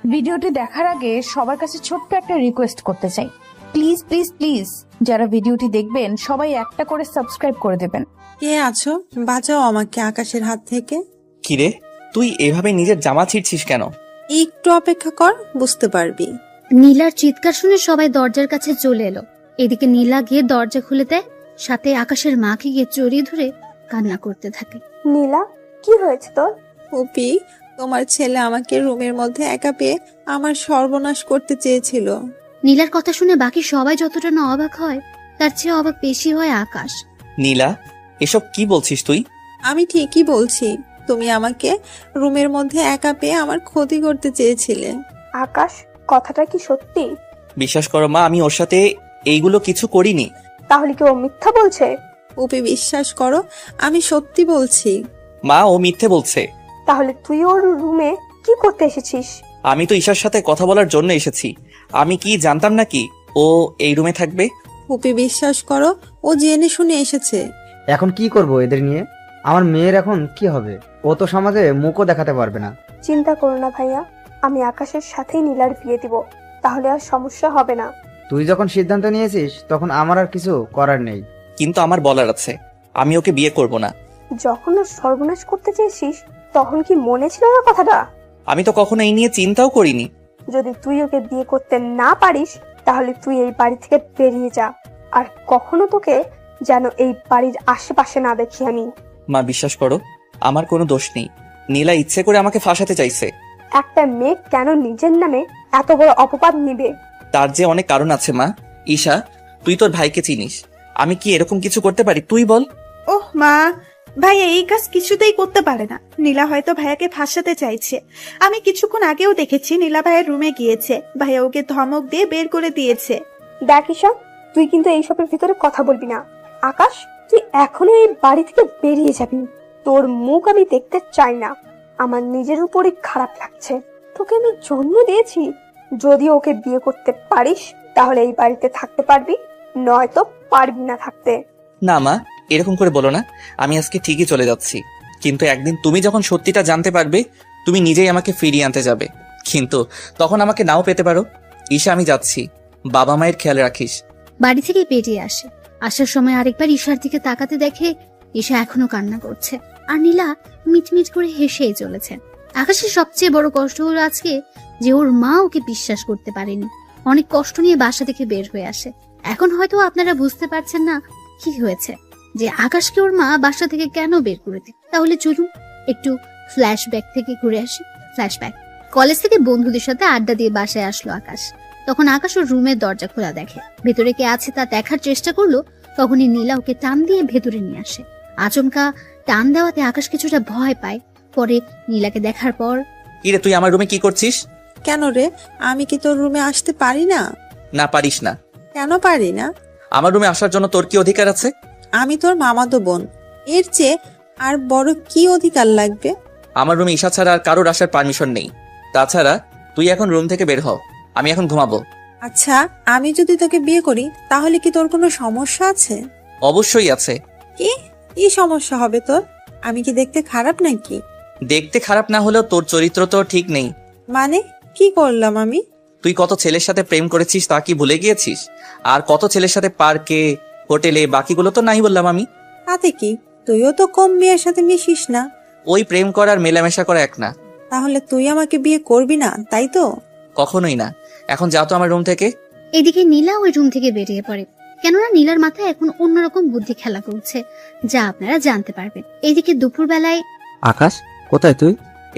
ভিডিওটি দেখার আগে সবার কাছে ছোট্ট একটা রিকোয়েস্ট করতে চাই, প্লিজ প্লিজ প্লিজ যারা ভিডিওটি দেখবেন সবাই একটা করে সাবস্ক্রাইব করে দেবেন। কে আছো? বাঁচাও আমাকে আকাশের হাত থেকে। কিরে, তুই এভাবে নিজের জামা ছিঁড়ছিস কেন? একটু অপেক্ষা কর, বুঝতে পারবি। নীলার চিৎকার শুনে সবাই দরজার কাছে চলে এলো। এদিকে নীলা গিয়ে দরজা খুলে দেয়, সাথে আকাশের মাকে গিয়ে জড়িয়ে ধরে কান্না করতে থাকে। নীলা, কি হয়েছে তোর? ওপি, তোমার ছেলে আমাকে রুমের মধ্যে একা পেয়ে আমার সর্বনাশ করতে চেয়েছিল। নীলার কথা শুনে বাকি সবাই যতটা না অবাক হয়, তার চেয়ে অবাক বেশি হয় আকাশ। নীলা, এসব কি বলছিস তুই? আমি ঠিকই বলছি, তুমি আমাকে রুমের মধ্যে একা পেয়ে আমার ক্ষতি করতে চেয়েছিলে। আকাশ, কথাটা কি সত্যি? বিশ্বাস করো মা, আমি ওর সাথে এইগুলো কিছু করিনি। তাহলে কি ও মিথ্যা বলছে? ওপি, বিশ্বাস করো, আমি সত্যি বলছি। মা, ও মিথ্যে বলছে। তাহলে তুই ওর রুমে কি করতে এসেছিস? আমি তো ঈশার সাথে কথা বলার জন্য এসেছি। আমি কি জানতাম নাকি ও এই রুমে থাকবে? ওপি, বিশ্বাস করো, ও জেনে শুনে এসেছে। এখন কি করব এদের নিয়ে? আমার মেয়ের এখন কি হবে? ও তো সমাজে মুখও দেখাতে পারবে না। চিন্তা করো না ভাইয়া, আমি আকাশের সাথেই নীলার বিয়ে দিব, তাহলে আর সমস্যা হবে না। তুই যখন সিদ্ধান্ত নিয়েছিস তখন আমার আর কিছু করার নেই। কিন্তু আমার বলার আছে, আমি ওকে বিয়ে করব না। যখন ওর সর্বনাশ করতে চেয়েছিস তখন কি মনে ছিল না কথাটা? আমি তো কখনো এই নিয়ে চিন্তাও করিনি। যদি তুই ওকে বিয়ে করতে না পারিস তাহলে তুই এই বাড়ি থেকে বেরিয়ে যা, আর কখনো তোকে যেন এই বাড়ির আশেপাশে না দেখি আমি। মা, বিশ্বাস করো, আমার কোনো দোষ নেই। নীলা ইচ্ছে করে আমাকে ফাঁসাতে চাইছে। একটা মেয়ে কেন নিজের নামে এত বড় অপবাদ নিবে? তার যে অনেক কারণ আছে মা। ঈশা, তুই তোর ভাইকে চিনিস, আমি কি এরকম কিছু করতে পারি? তুই বল। ওহ মা, ভাইয়া এই কাজ কিছুতেই করতে পারে না। নীলা হয়তো ভাইয়াকে ফাঁসাতে চাইছে। আমি কিছুক্ষণ আগেও দেখেছি নীলা ভাইয়ের রুমে গিয়েছে, ভাইয়া ওকে ধমক দিয়ে বের করে দিয়েছে। দেখ ঈশা, তুই কিন্তু এইসবের ভিতরে কথা বলবি না। আকাশ, তুই এখনো এই বাড়ি থেকে বেরিয়ে যাবি। তোর মুখ আমি দেখতে চাই না। আমার নিজের উপরই খারাপ লাগছে। তোকে আমি জন্ম দিয়েছি, যদি ওকে বিয়ে করতে পারিস তাহলে এই বাড়িতে থাকতে পারবি, নয়তো পারবি না থাকতে। না মা, এরকম করে বলো না। আমি আজকে ঠিকই চলে যাচ্ছি, কিন্তু একদিন তুমি যখন সত্যিটা জানতে পারবে তুমি নিজেই আমাকে ফিরিয়ে আনতে যাবে, কিন্তু তখন আমাকে নাও পেতে পারো। ঈশা, আমি যাচ্ছি, বাবা মায়ের খেয়াল রাখিস। বাড়ি থেকে বেরিয়ে আসে। আসার সময় আরেকবার ঈশার দিকে তাকাতে দেখে ঈশা এখনো কান্না করছে, আর নীলা মিটমিট করে হেসেই চলেছে। আকাশের সবচেয়ে বড় কষ্ট হলো আজকে যে ওর মা ওকে বিশ্বাস করতে পারেনি। অনেক কষ্ট নিয়ে বাসা থেকে বের হয়ে আসে। এখন হয়তো আপনারা বুঝতে পারছেন না কি হয়েছে, যে আকাশকে ওর মা বাসা থেকে কেন বের করে দেয়। তাহলে চলুন একটু ফ্ল্যাশব্যাক থেকে ঘুরে আসি। ফ্ল্যাশব্যাক। কলেজ থেকে বন্ধুদের সাথে আড্ডা দিয়ে বাসায় আসলো আকাশ। তখন আকাশ ওর রুমের দরজা খোলা দেখে। ভেতরে কে আছে তা দেখার চেষ্টা করলো, তখনই নীলা ওকে টান দিয়ে ভেতরে নিয়ে আসে। আচমকা টান দেওয়াতে আকাশ কিছুটা ভয় পায়। পরে নীলাকে দেখার পর, কিরে, তুই আমার রুমে কি করছিস? কেন রে, আমি কি তোর রুমে আসতে পারি না? না, পারিস না। কেন পারি না? আমার রুমে আসার জন্য তোর কি অধিকার আছে? আমি তোর মামাতো বোন, এর চেয়ে আর বড় কি অধিকার লাগবে? আমার রুমে ঈশা ছাড়া আর কারোর আসার পারমিশন নেই। তাছাড়া তুই এখন রুম থেকে বের হ, আমি এখন ঘুমাবো। আচ্ছা, আমি যদি তোকে বিয়ে করি তাহলে কি তোর কোনো সমস্যা আছে? অবশ্যই আছে। কি কি সমস্যা হবে তোর? আমি কি দেখতে খারাপ নাকি? দেখতে খারাপ না হলেও তোর চরিত্র তো ঠিক নেই। মানে কি করলাম আমি? তুই কত ছেলের সাথে প্রেম করেছিস তা কি ভুলে গিয়েছিস? আর কত ছেলের সাথে পার্কে, হোটেলে, বাকিগুলো তো নাই বললাম আমি। তাতে কি, তুইও তো কম মেয়ের সাথে মিশিস না। ওই প্রেম করা আর মেলামেশা করা এক না। তাহলে তুই আমাকে বিয়ে করবি না, তাই তো? কখনোই না। এখন যাও তো আমার রুম থেকে। এদিকে নীলা ওই রুম থেকে বেরিয়ে পড়ে, কেননা নীলার মাথায় এখন অন্যরকম বুদ্ধি খেলা করছে, যা আপনারা জানতে পারবেন। এদিকে দুপুরবেলায় আকাশ, কোথায় তুই?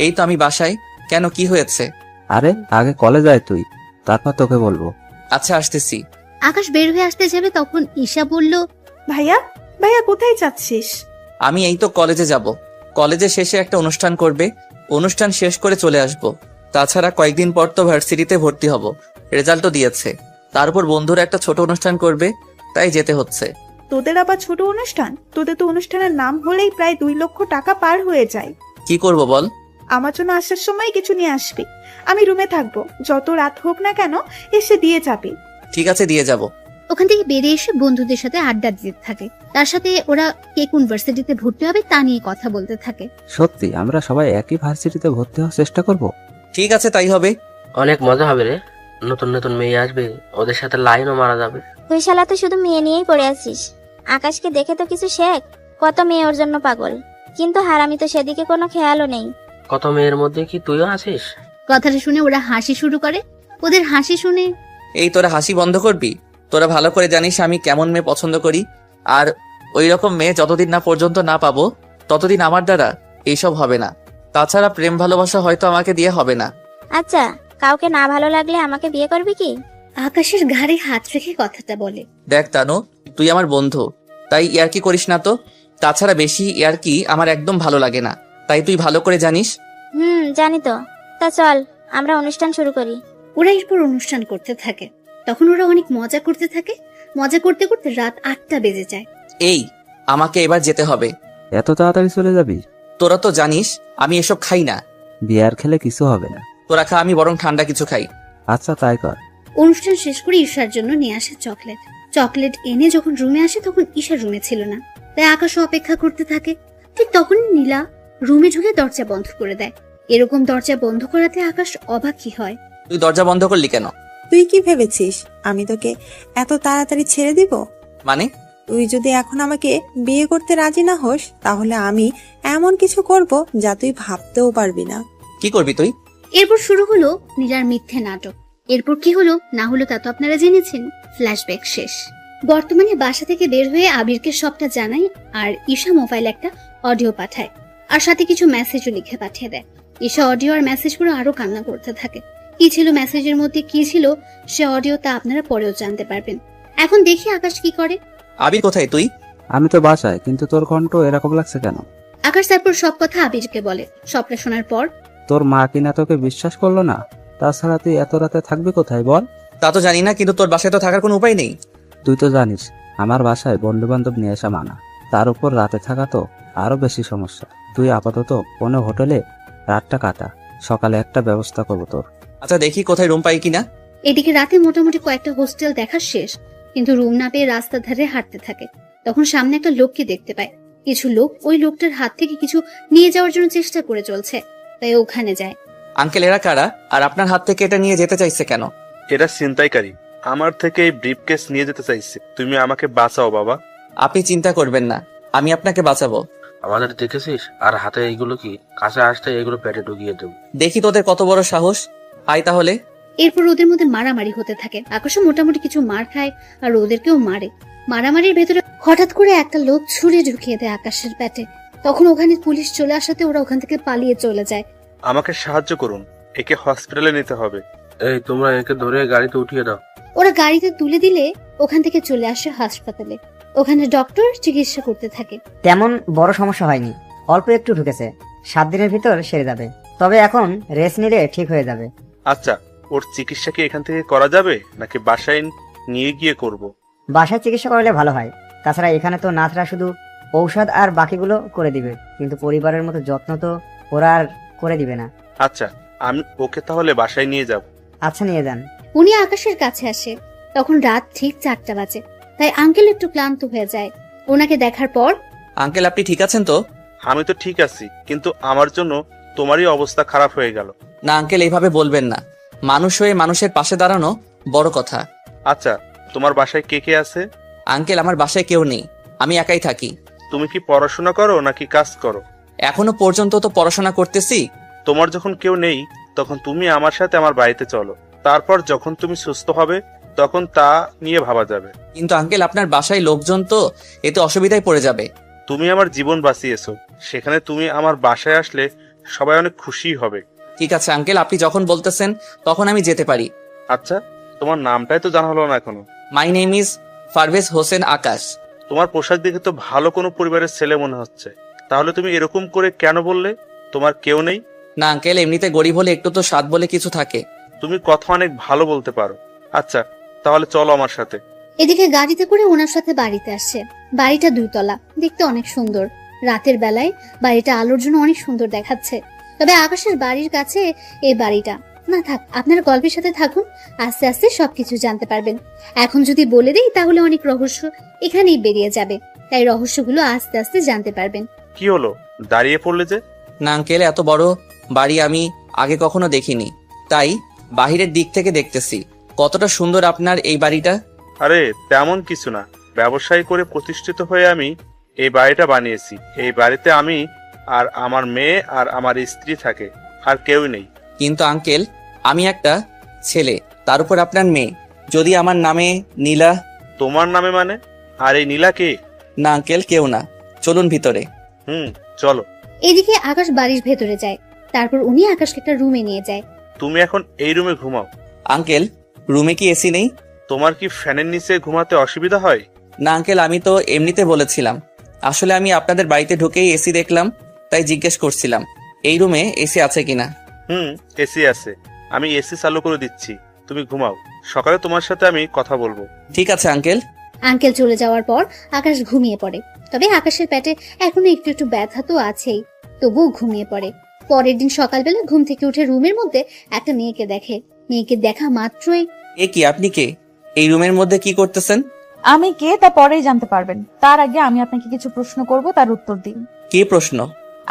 এই তো আমি বাসায়। কেন, কি হয়েছে? আরে আগে কলেজ আয় তুই, তারপর তোকে বলবো। আচ্ছা, আসতেছি। আকাশ বের হয়ে আসতে যাবে, তখন ঈশা বলল, ভাইয়া, ভাইয়া কোথায় যাচ্ছিস? আমি এই তো কলেজে যাব। কলেজে শেষে একটা অনুষ্ঠান করবে, অনুষ্ঠান শেষ করে চলে আসব। তাছাড়া কয়েকদিন পর তো ভার্সিটিতে ভর্তি হব, রেজাল্টও দিয়েছে। তারপর বন্ধুরা একটা ছোট অনুষ্ঠান করবে, তাই যেতে হচ্ছে। তোদের আবার ছোট অনুষ্ঠান? তোদের তো অনুষ্ঠানের নাম হলেই প্রায় 2 লক্ষ টাকা পার হয়ে যায়। কি করব বল? আমার জন্য আসার সময় কিছু নিয়ে আসবি। আমি রুমে থাকবো, যত রাত হোক না কেন এসে দিয়ে যাবি। ঠিক আছে, দিয়ে যাব। ওখান থেকে বেরিয়ে এসে বন্ধুদের সাথে আড্ডা দিতে থাকে। তার সাথে ওরা কে কোন ভার্সিটিতে ভর্তি হবে তা নিয়ে কথা বলতে থাকে। সত্যি আমরা সবাই একই ভার্সিটিতে ভর্তি হওয়ার চেষ্টা করব। ঠিক আছে, তাই হবে। অনেক মজা হবে রে, নতুন নতুন মেয়ে আসবে, ওদের সাথে লাইনও মারা যাবে। তুই শালা তো শুধু মেয়ে নিয়েই পড়ে আছিস। আকাশকে দেখে তো কিছু শেখ, কত মেয়ে ওর জন্য পাগল, কিন্তু হারামি তো সেদিকে কোনো খেয়ালও নেই। কত মেয়ের মধ্যে কি তুইও আছিস? কথাটা শুনে ওরা হাসি শুরু করে। ওদের হাসি শুনে এই তোরা হাসি বন্ধ করবি? তোরা ভালো করে জানিস আমি কেমন মেয়ে পছন্দ করি, আর ওই রকম মেয়ে যতদিন না পর্যন্ত না পাবো ততদিন আমার দ্বারা এইসব হবে না। তাছাড়া প্রেম ভালোবাসা হয়তো আমাকে দিয়ে হবে না। আচ্ছা, কাউকে না ভালো লাগলে আমাকে বিয়ে করবি কি? আকাশের ঘাড়ে হাত রেখে কথাটা বলে। দেখ তানু, তুই আমার বন্ধু, তাই ইয়ার্কি করিস না তো। তাছাড়া বেশি ইয়ার্কি আমার একদম ভালো লাগে না, তাই তুই ভালো করে জানিস। জানি তো। তা চল আমরা অনুষ্ঠান শুরু করি। ওরা এরপর অনুষ্ঠান করতে থাকে। তখন ওরা অনেক মজা করতে থাকে। মজা করতে করতে রাত 8টা বেজে যায়। এই, আমাকে এবার যেতে হবে। এত তাড়াতাড়ি চলে যাবি? তোরা তো জানিস আমি এসব খাই না। বিয়ার খেলে কিছু হবে না। তোরা খা, আমি বরং ঠান্ডা কিছু খাই। আচ্ছা তাই কর। অনুষ্ঠান শেষ করে ঈশার জন্য নিয়ে আসে চকলেট। চকলেট এনে যখন রুমে আসে তখন ঈশা রুমে ছিল না, তাই আকাশও অপেক্ষা করতে থাকে। ঠিক তখনই নীলা রুমে ঢুকে দরজা বন্ধ করে দেয়। এরকম দরজা বন্ধ করাতে আকাশ অবাক কি হয়। তুই দরজা বন্ধ করলি কেন? তুই কি ভেবেছিস আমি তোকে এত তাড়াতাড়ি ছেড়ে দিব? মানে? তুই যদি এখন আমাকে বিয়ে করতে রাজি না হোস, তাহলে আমি এমন কিছু করব যা তুই ভাবতেও পারবি না। কি করবি তুই? এরপর শুরু হলো নীলার মিথ্যে নাটক। এরপর কি হলো না হলো তা তো আপনারা জেনেছেন। ফ্ল্যাশব্যাক শেষ। বর্তমানে বাসা থেকে বের হয়ে আবিরকে সবটা জানায়, আর ঈশা মোবাইলে একটা অডিও পাঠায়, আর সাথে কিছু মেসেজও লিখে পাঠিয়ে দেয়। ঈশা অডিও আর মেসেজ করে আরো কান্না করতে থাকে। কি ছিল মেসেজের মধ্যে, কি ছিল সে অডিও, তা আপনারা পরেও জানতে পারবেন। এখন দেখি আকাশ কি করে। আবির কোথায় তুই? আমি তো বাসায়, কিন্তু তোর কণ্ঠ এরকম লাগছে কেন? আকাশ তারপর সব কথা আবিরকে বলে। সবটা শোনার পর তোর মা কিনা তোকে বিশ্বাস করলো না? তাছাড়া তুই এত রাতে থাকবি কোথায় বল? তা তো জানি না, কিন্তু তোর বাসায় তো থাকার কোনো উপায় নেই। তুই তো জানিস আমার বাসায় বন্ধু বান্ধব নিয়ে আসা মানা, তার উপর রাতে থাকা তো আরো বেশি সমস্যা। তুই আপাতত কোনো হোটেলে রাতটা কাটা, সকালে একটা ব্যবস্থা করবো তোর। আচ্ছা দেখি কোথায় রুম পাই কিনা। এদিকে রাতে মোটামুটি কয়েকটা হোস্টেল দেখা শেষ, কিন্তু রুম না পেয়ে রাস্তার ধারে হাঁটতে থাকে। তখন সামনে একটা লোককে দেখতে পায়। কিছু লোক ওই লোকটার হাত থেকে কিছু নিয়ে যাওয়ার জন্য চেষ্টা করে চলছে, তাই ওখানে যায়। আঙ্কেল, এরা কারা? আর আপনার হাত থেকে এটা নিয়ে যেতে চাইছে কেন? এরা ছিনতাইকারী, আমার থেকে এই ব্রিফকেস নিয়ে যেতে চাইছে। তুমি আমাকে বাঁচাও বাবা। আপনি চিন্তা করবেন না, আমি আপনাকে বাঁচাবো। আমাদের দেখেছিস? আর হাতে এইগুলো কি? কাছে আসতে এগুলো পেটে ঢুকিয়ে দেব। দেখি তোদের কত বড় সাহস। আয় তাহলে। এরপর ওদের মধ্যে মারামারি হতে থাকে। আকাশও মোটামুটি কিছু মার খায় আর ওদেরকেও মারে। মারামারির ভেতরে হঠাৎ করে একটা লোক ছুরি ঢুকিয়ে দেয় আকাশের পেটে। তখন ওখানে পুলিশ চলে আসাতে ওরা ওখান থেকে পালিয়ে চলে যায়। আমাকে সাহায্য করুন, একে হসপিটালে নিতে হবে। এই তোমরা একে ধরে গাড়িতে উঠিয়ে দাও। ওরা গাড়িতে তুলে দিলে ওখান থেকে চলে আসে হাসপাতালে। ওখানে ডক্টর চিকিৎসা করতে থাকে। তেমন বড় সমস্যা হয়নি, অল্প একটু ঢুকেছে, 7 দিনের ভিতর সেরে যাবে। তবে এখন রেস্ট নিলে ঠিক হয়ে যাবে। আচ্ছা, ওর চিকিৎসা কি এখান থেকে করা যাবে নাকি বাসায় নিয়ে গিয়ে করব? বাসায় চিকিৎসা করলে ভালো হয়। তাছাড়া এখানে তো নার্সরা শুধু ঔষধ আর বাকিগুলো করে দিবে, কিন্তু পরিবারের মতো যত্ন তো ওরা আর করে দিবে না। আচ্ছা, আমি ওকে তাহলে বাসায় নিয়ে যাব। আচ্ছা, নিয়ে যান। উনি আকাশের কাছে আসে। তখন রাত ঠিক 4টা বাজে, তাই আঙ্কেল একটু ক্লান্ত হয়ে যায়। ওনাকে দেখার পর, আঙ্কেল আপনি ঠিক আছেন তো? আমি তো ঠিক আছি, কিন্তু আমার জন্য তোমারই অবস্থা খারাপ হয়ে গেল। না আঙ্কেল, এইভাবে বলবেন না। মানুষ হয়ে মানুষের পাশে দাঁড়ানো বড় কথা। আচ্ছা, তোমার বাসায় কে কে আছে? আঙ্কেল, আমার বাসায় কেউ নেই, আমি একাই থাকি। তুমি কি পড়াশোনা করো নাকি কাজ করো? এখনো পর্যন্ত তো পড়াশোনা করতেছি। তোমার যখন কেউ নেই তখন তুমি আমার সাথে আমার বাড়িতে চলো, তারপর যখন তুমি সুস্থ হবে তখন তা নিয়ে ভাবা যাবে। কিন্তু আঙ্কেল, আপনার বাসায় লোকজন তো, এতে অসুবিধায় পড়ে যাবে। তুমি আমার জীবন বাঁচিয়েছো, সেখানে তুমি আমার বাসায় আসলে সবাই অনেক খুশি হবে। ঠিক আছে আঙ্কেল, আপনি যখন বলতেছেন তখন আমি যেতে পারি। আচ্ছা, তোমার নামটাই তো জানা হলো না এখনো। My name is Parvez Hossain Akash. তোমার পোশাক দেখে তো ভালো কোনো পরিবারের ছেলে মনে হচ্ছে, তাহলে তুমি এরকম করে কেন বললে তোমার কেউ নেই? না আঙ্কেল, এমনিতে গরিব হলে একটু তো স্বাদ বলে কিছু থাকে। তুমি কথা অনেক ভালো বলতে পারো। আচ্ছা, তাহলে চলো আমার সাথে। এদিকে গাড়িতে করে ওনার সাথে বাড়িতে আসে। বাড়িটা 2 তলা, দেখতে অনেক সুন্দর। রাতের বেলায় বাড়িটা আলোর জন্য অনেক সুন্দর দেখাচ্ছে। তবে আকাশের বাড়ির কাছে এই বাড়িটা না। থাক, আপনারা গল্পের সাথে থাকুন, আস্তে আস্তে সবকিছু জানতে পারবেন। এখন যদি বলে দেই তাহলে অনেক রহস্য এখানেই বেরিয়ে যাবে, তাই রহস্যগুলো আস্তে আস্তে জানতে পারবেন। কি হলো, দাঁড়িয়ে পড়লে যে? না আঙ্কেল, এত বড় বাড়ি আমি আগে কখনো দেখিনি, তাই বাহিরের দিক থেকে দেখতেছি। কতটা সুন্দর আপনার এই বাড়িটা। আরে তেমন কিছু না, ব্যবসায়ী করে প্রতিষ্ঠিত হয়ে আমি এই বাড়িটা বানিয়েছি। এই বাড়িতে আমি আর আমার মেয়ে আর আমার স্ত্রী থাকে, আর কেউ নেই। কিন্তু আঙ্কেল, আমি একটা ছেলে, তার উপর আপনার মেয়ে। যদি আমার নামে নীলা। তোমার নামে মানে? আর এই নীলা কে? না আঙ্কেল, কেউ না। চলুন ভিতরে। চলো। এদিকে আকাশ বাড়ির ভেতরে যায়, তারপর উনি আকাশকে একটা রুমে নিয়ে যায়। তুমি এখন এই রুমে ঘুমাও। আঙ্কেল, রুমে কি এসি নেই? তোমার কি ফ্যানের নিচে ঘুমাতে অসুবিধা হয়? না আঙ্কেল, আমি তো এমনিতে বলেছিলাম। আসলে আমি আপনাদের বাড়িতে ঢুকেই এসি দেখলাম, তাই জিজ্ঞেস করছিলাম এই রুমে এসি আছে কিনা। এসি আছে, আমি এসি চালু করে দিচ্ছি, তুমি ঘুমাও। সকালে তোমার সাথে আমি কথা বলবো। ঠিক আছে আঙ্কেল। আঙ্কেল চলে যাওয়ার পর আকাশ ঘুমিয়ে পড়ে। তবে আকাশের পেটে এখনো একটু একটু ব্যথা তো আছেই, তবুও ঘুমিয়ে পড়ে। পরের দিন সকালবেলা ঘুম থেকে উঠে রুমের মধ্যে একটা মেয়েকে দেখে। মেয়েকে দেখা মাত্রই, এ কি, আপনি কে? এই রুমের মধ্যে কি করতেছেন? আমি কে তা পরেই জানতে পারবেন। তার আগে আমি আপনাকে কিছু প্রশ্ন করব, তার উত্তর দিন। কি প্রশ্ন?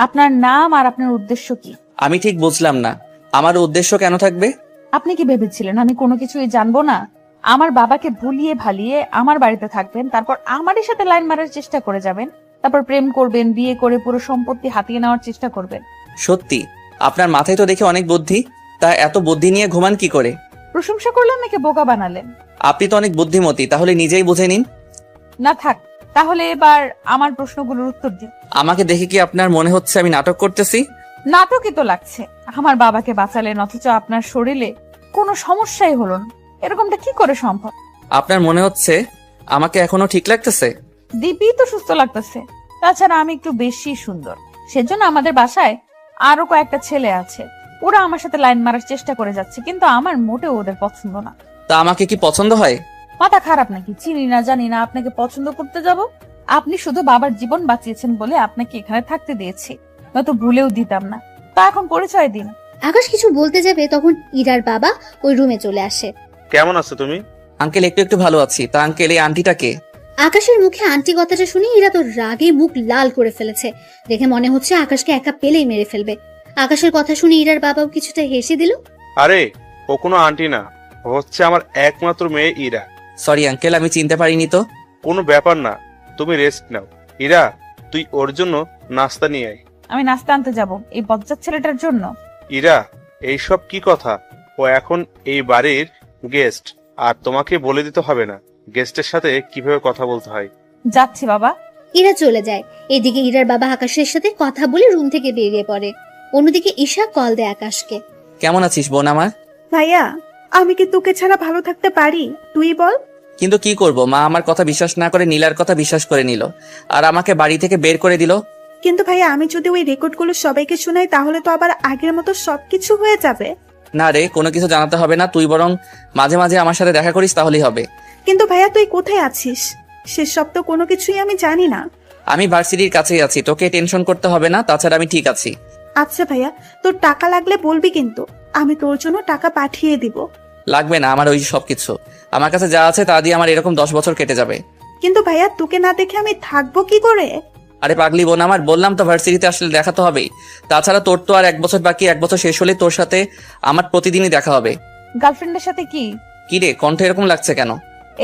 আপনার নাম আর আপনার উদ্দেশ্য কি? আমি ঠিক বুঝলাম না। আমার উদ্দেশ্য কেন থাকবে? আপনি কি ভেবেছিলেন আমি কোনো কিছুই জানবো না? আমার বাবাকে ভুলিয়ে ভালিয়ে আমার বাড়িতে থাকবেন, তারপর আমারই সাথে লাইন মারার চেষ্টা করে যাবেন, তারপর প্রেম করবেন, বিয়ে করে পুরো সম্পত্তি হাতিয়ে নেওয়ার চেষ্টা করবেন। সত্যি আপনার মাথায় তো দেখে অনেক বুদ্ধি। তা এত বুদ্ধি নিয়ে ঘুমান কি করে? প্রশংসা করলাম নাকি বোকা বানালেন? আপনি তো অনেক বুদ্ধিমতী, তাহলে নিজেই বুঝে নিন। না থাক, তাহলে এবার আমার প্রশ্নগুলোর উত্তর দিন। আমাকে দেখে কি আপনার মনে হচ্ছে আমি নাটক করতেছি? নাটকই তো লাগছে। আমার বাবাকে বাঁচালেন, অথচ আপনার শরীরে কোনো সমস্যাই হলো না। এরকমটা কি করে সম্ভব? আপনার মনে হচ্ছে আমাকে এখনো ঠিক লাগতেছে? দিব্যি তো সুস্থ লাগতেছে। তাছাড়া আমি একটু বেশি সুন্দর, সেজন্য আমাদের বাসায় আরো কয়েকটা ছেলে আছে, ওরা আমার সাথে লাইন মারার চেষ্টা করে যাচ্ছে, কিন্তু আমার মোটেও ওদের পছন্দ না। তা আমাকে কি পছন্দ হয়? মাথা খারাপ নাকি? চিনি না জানি না আপনাকে পছন্দ করতে যাব? আপনি শুধু বাবার জীবন বাঁচিয়েছেন বলে আপনাকে এখানে থাকতে দিয়েছি, নয়তো ভুলেও দিতাম না। তা এখন পরিচয় দিন। আকাশ কিছু বলতে যাবে তখন ইরার বাবা ওই রুমে চলে আসে। কেমন আছো তুমি? আঙ্কেল, একটু একটু ভালো আছি। তা আঙ্কেল, এই আন্টিটা কে? আকাশের মুখে আন্টি কথাটা শুনে ইরা তো রাগে মুখ লাল করে ফেলেছে। দেখে মনে হচ্ছে আকাশকে একা পেলেই মেরে ফেলবে। আকাশের কথা শুনে ইরার বাবাও কিছুটা হেসে দিল। আরে ও কোনো আন্টি না, ও হচ্ছে আমার একমাত্র মেয়ে ইরা। সরি আঙ্কেল, আমি চিনতে পারিনি তো। কোনো ব্যাপার না, তুমি রেস্ট নাও। ইরা, তুই ওর জন্য নাস্তা নিয়ে আয়। আমি নাস্তা আনতে যাব এই বজ্জাত ছেলেটার জন্য? ইরা, এইসব কি কথা? ও এখন এই বাড়ির গেস্ট, আর তোমাকে বলে দিতে হবে না গেস্টের সাথে কিভাবে কথা বলতে হয়। যাচ্ছি বাবা। ইরা চলে যায়। এদিকে ইরার বাবা আকাশের সাথে কথা বলে রুম থেকে বেরিয়ে পড়ে। অন্যদিকে ঈশা কল দেয় আকাশকে। কেমন আছিস বোন আমার? ভাইয়া, আমি কি তোকে ছাড়া ভালো থাকতে পারি? তুই বল। কিন্তু কি করব, মা আমার কথা বিশ্বাস না করে নীলার কথা বিশ্বাস করে নিল, আর আমাকে বাড়ি থেকে বের করে দিল। কিন্তু ভাইয়া, আমি যদি ওই রেকর্ডগুলো সবাইকে শোনাই তাহলে তো আবার আগের মতো সবকিছু হয়ে যাবে। না রে, কোনো কিছু জানাতে হবে না। তুই বরং মাঝে মাঝে আমার সাথে দেখা করিস, তাহলেই হবে। কিন্তু ভাইয়া, তুই কোথায় আছিস সেসব তো কোনো কিছুই আমি জানি না। আমি ভার্সিটির কাছেই আছি, তোকে টেনশন করতে হবে না। তাছাড়া আমি ঠিক আছি। আচ্ছা ভাইয়া, তোর টাকা লাগলে বলবি, কিন্তু আমি তোর জন্য টাকা পাঠিয়ে দিব। লাগবে না আমার ওই সবকিছু। আমার কাছে যা আছে তা দিয়ে আমার এরকম 10 বছর কেটে যাবে। কিন্তু ভাইয়া, তোকে না দেখে আমি থাকবো কি করে? আরে পাগলি বোন আমার, বললাম তো ভার্সিটিতে আসলে দেখা তো হবেই। তাছাড়া তোর তো আর 1 বছর বাকি। 1 বছর শেষ হলে তোর সাথে আমার প্রতিদিনই দেখা হবে। গার্লফ্রেন্ডের সাথে কি? কি রে, কণ্ঠ এরকম লাগছে কেন?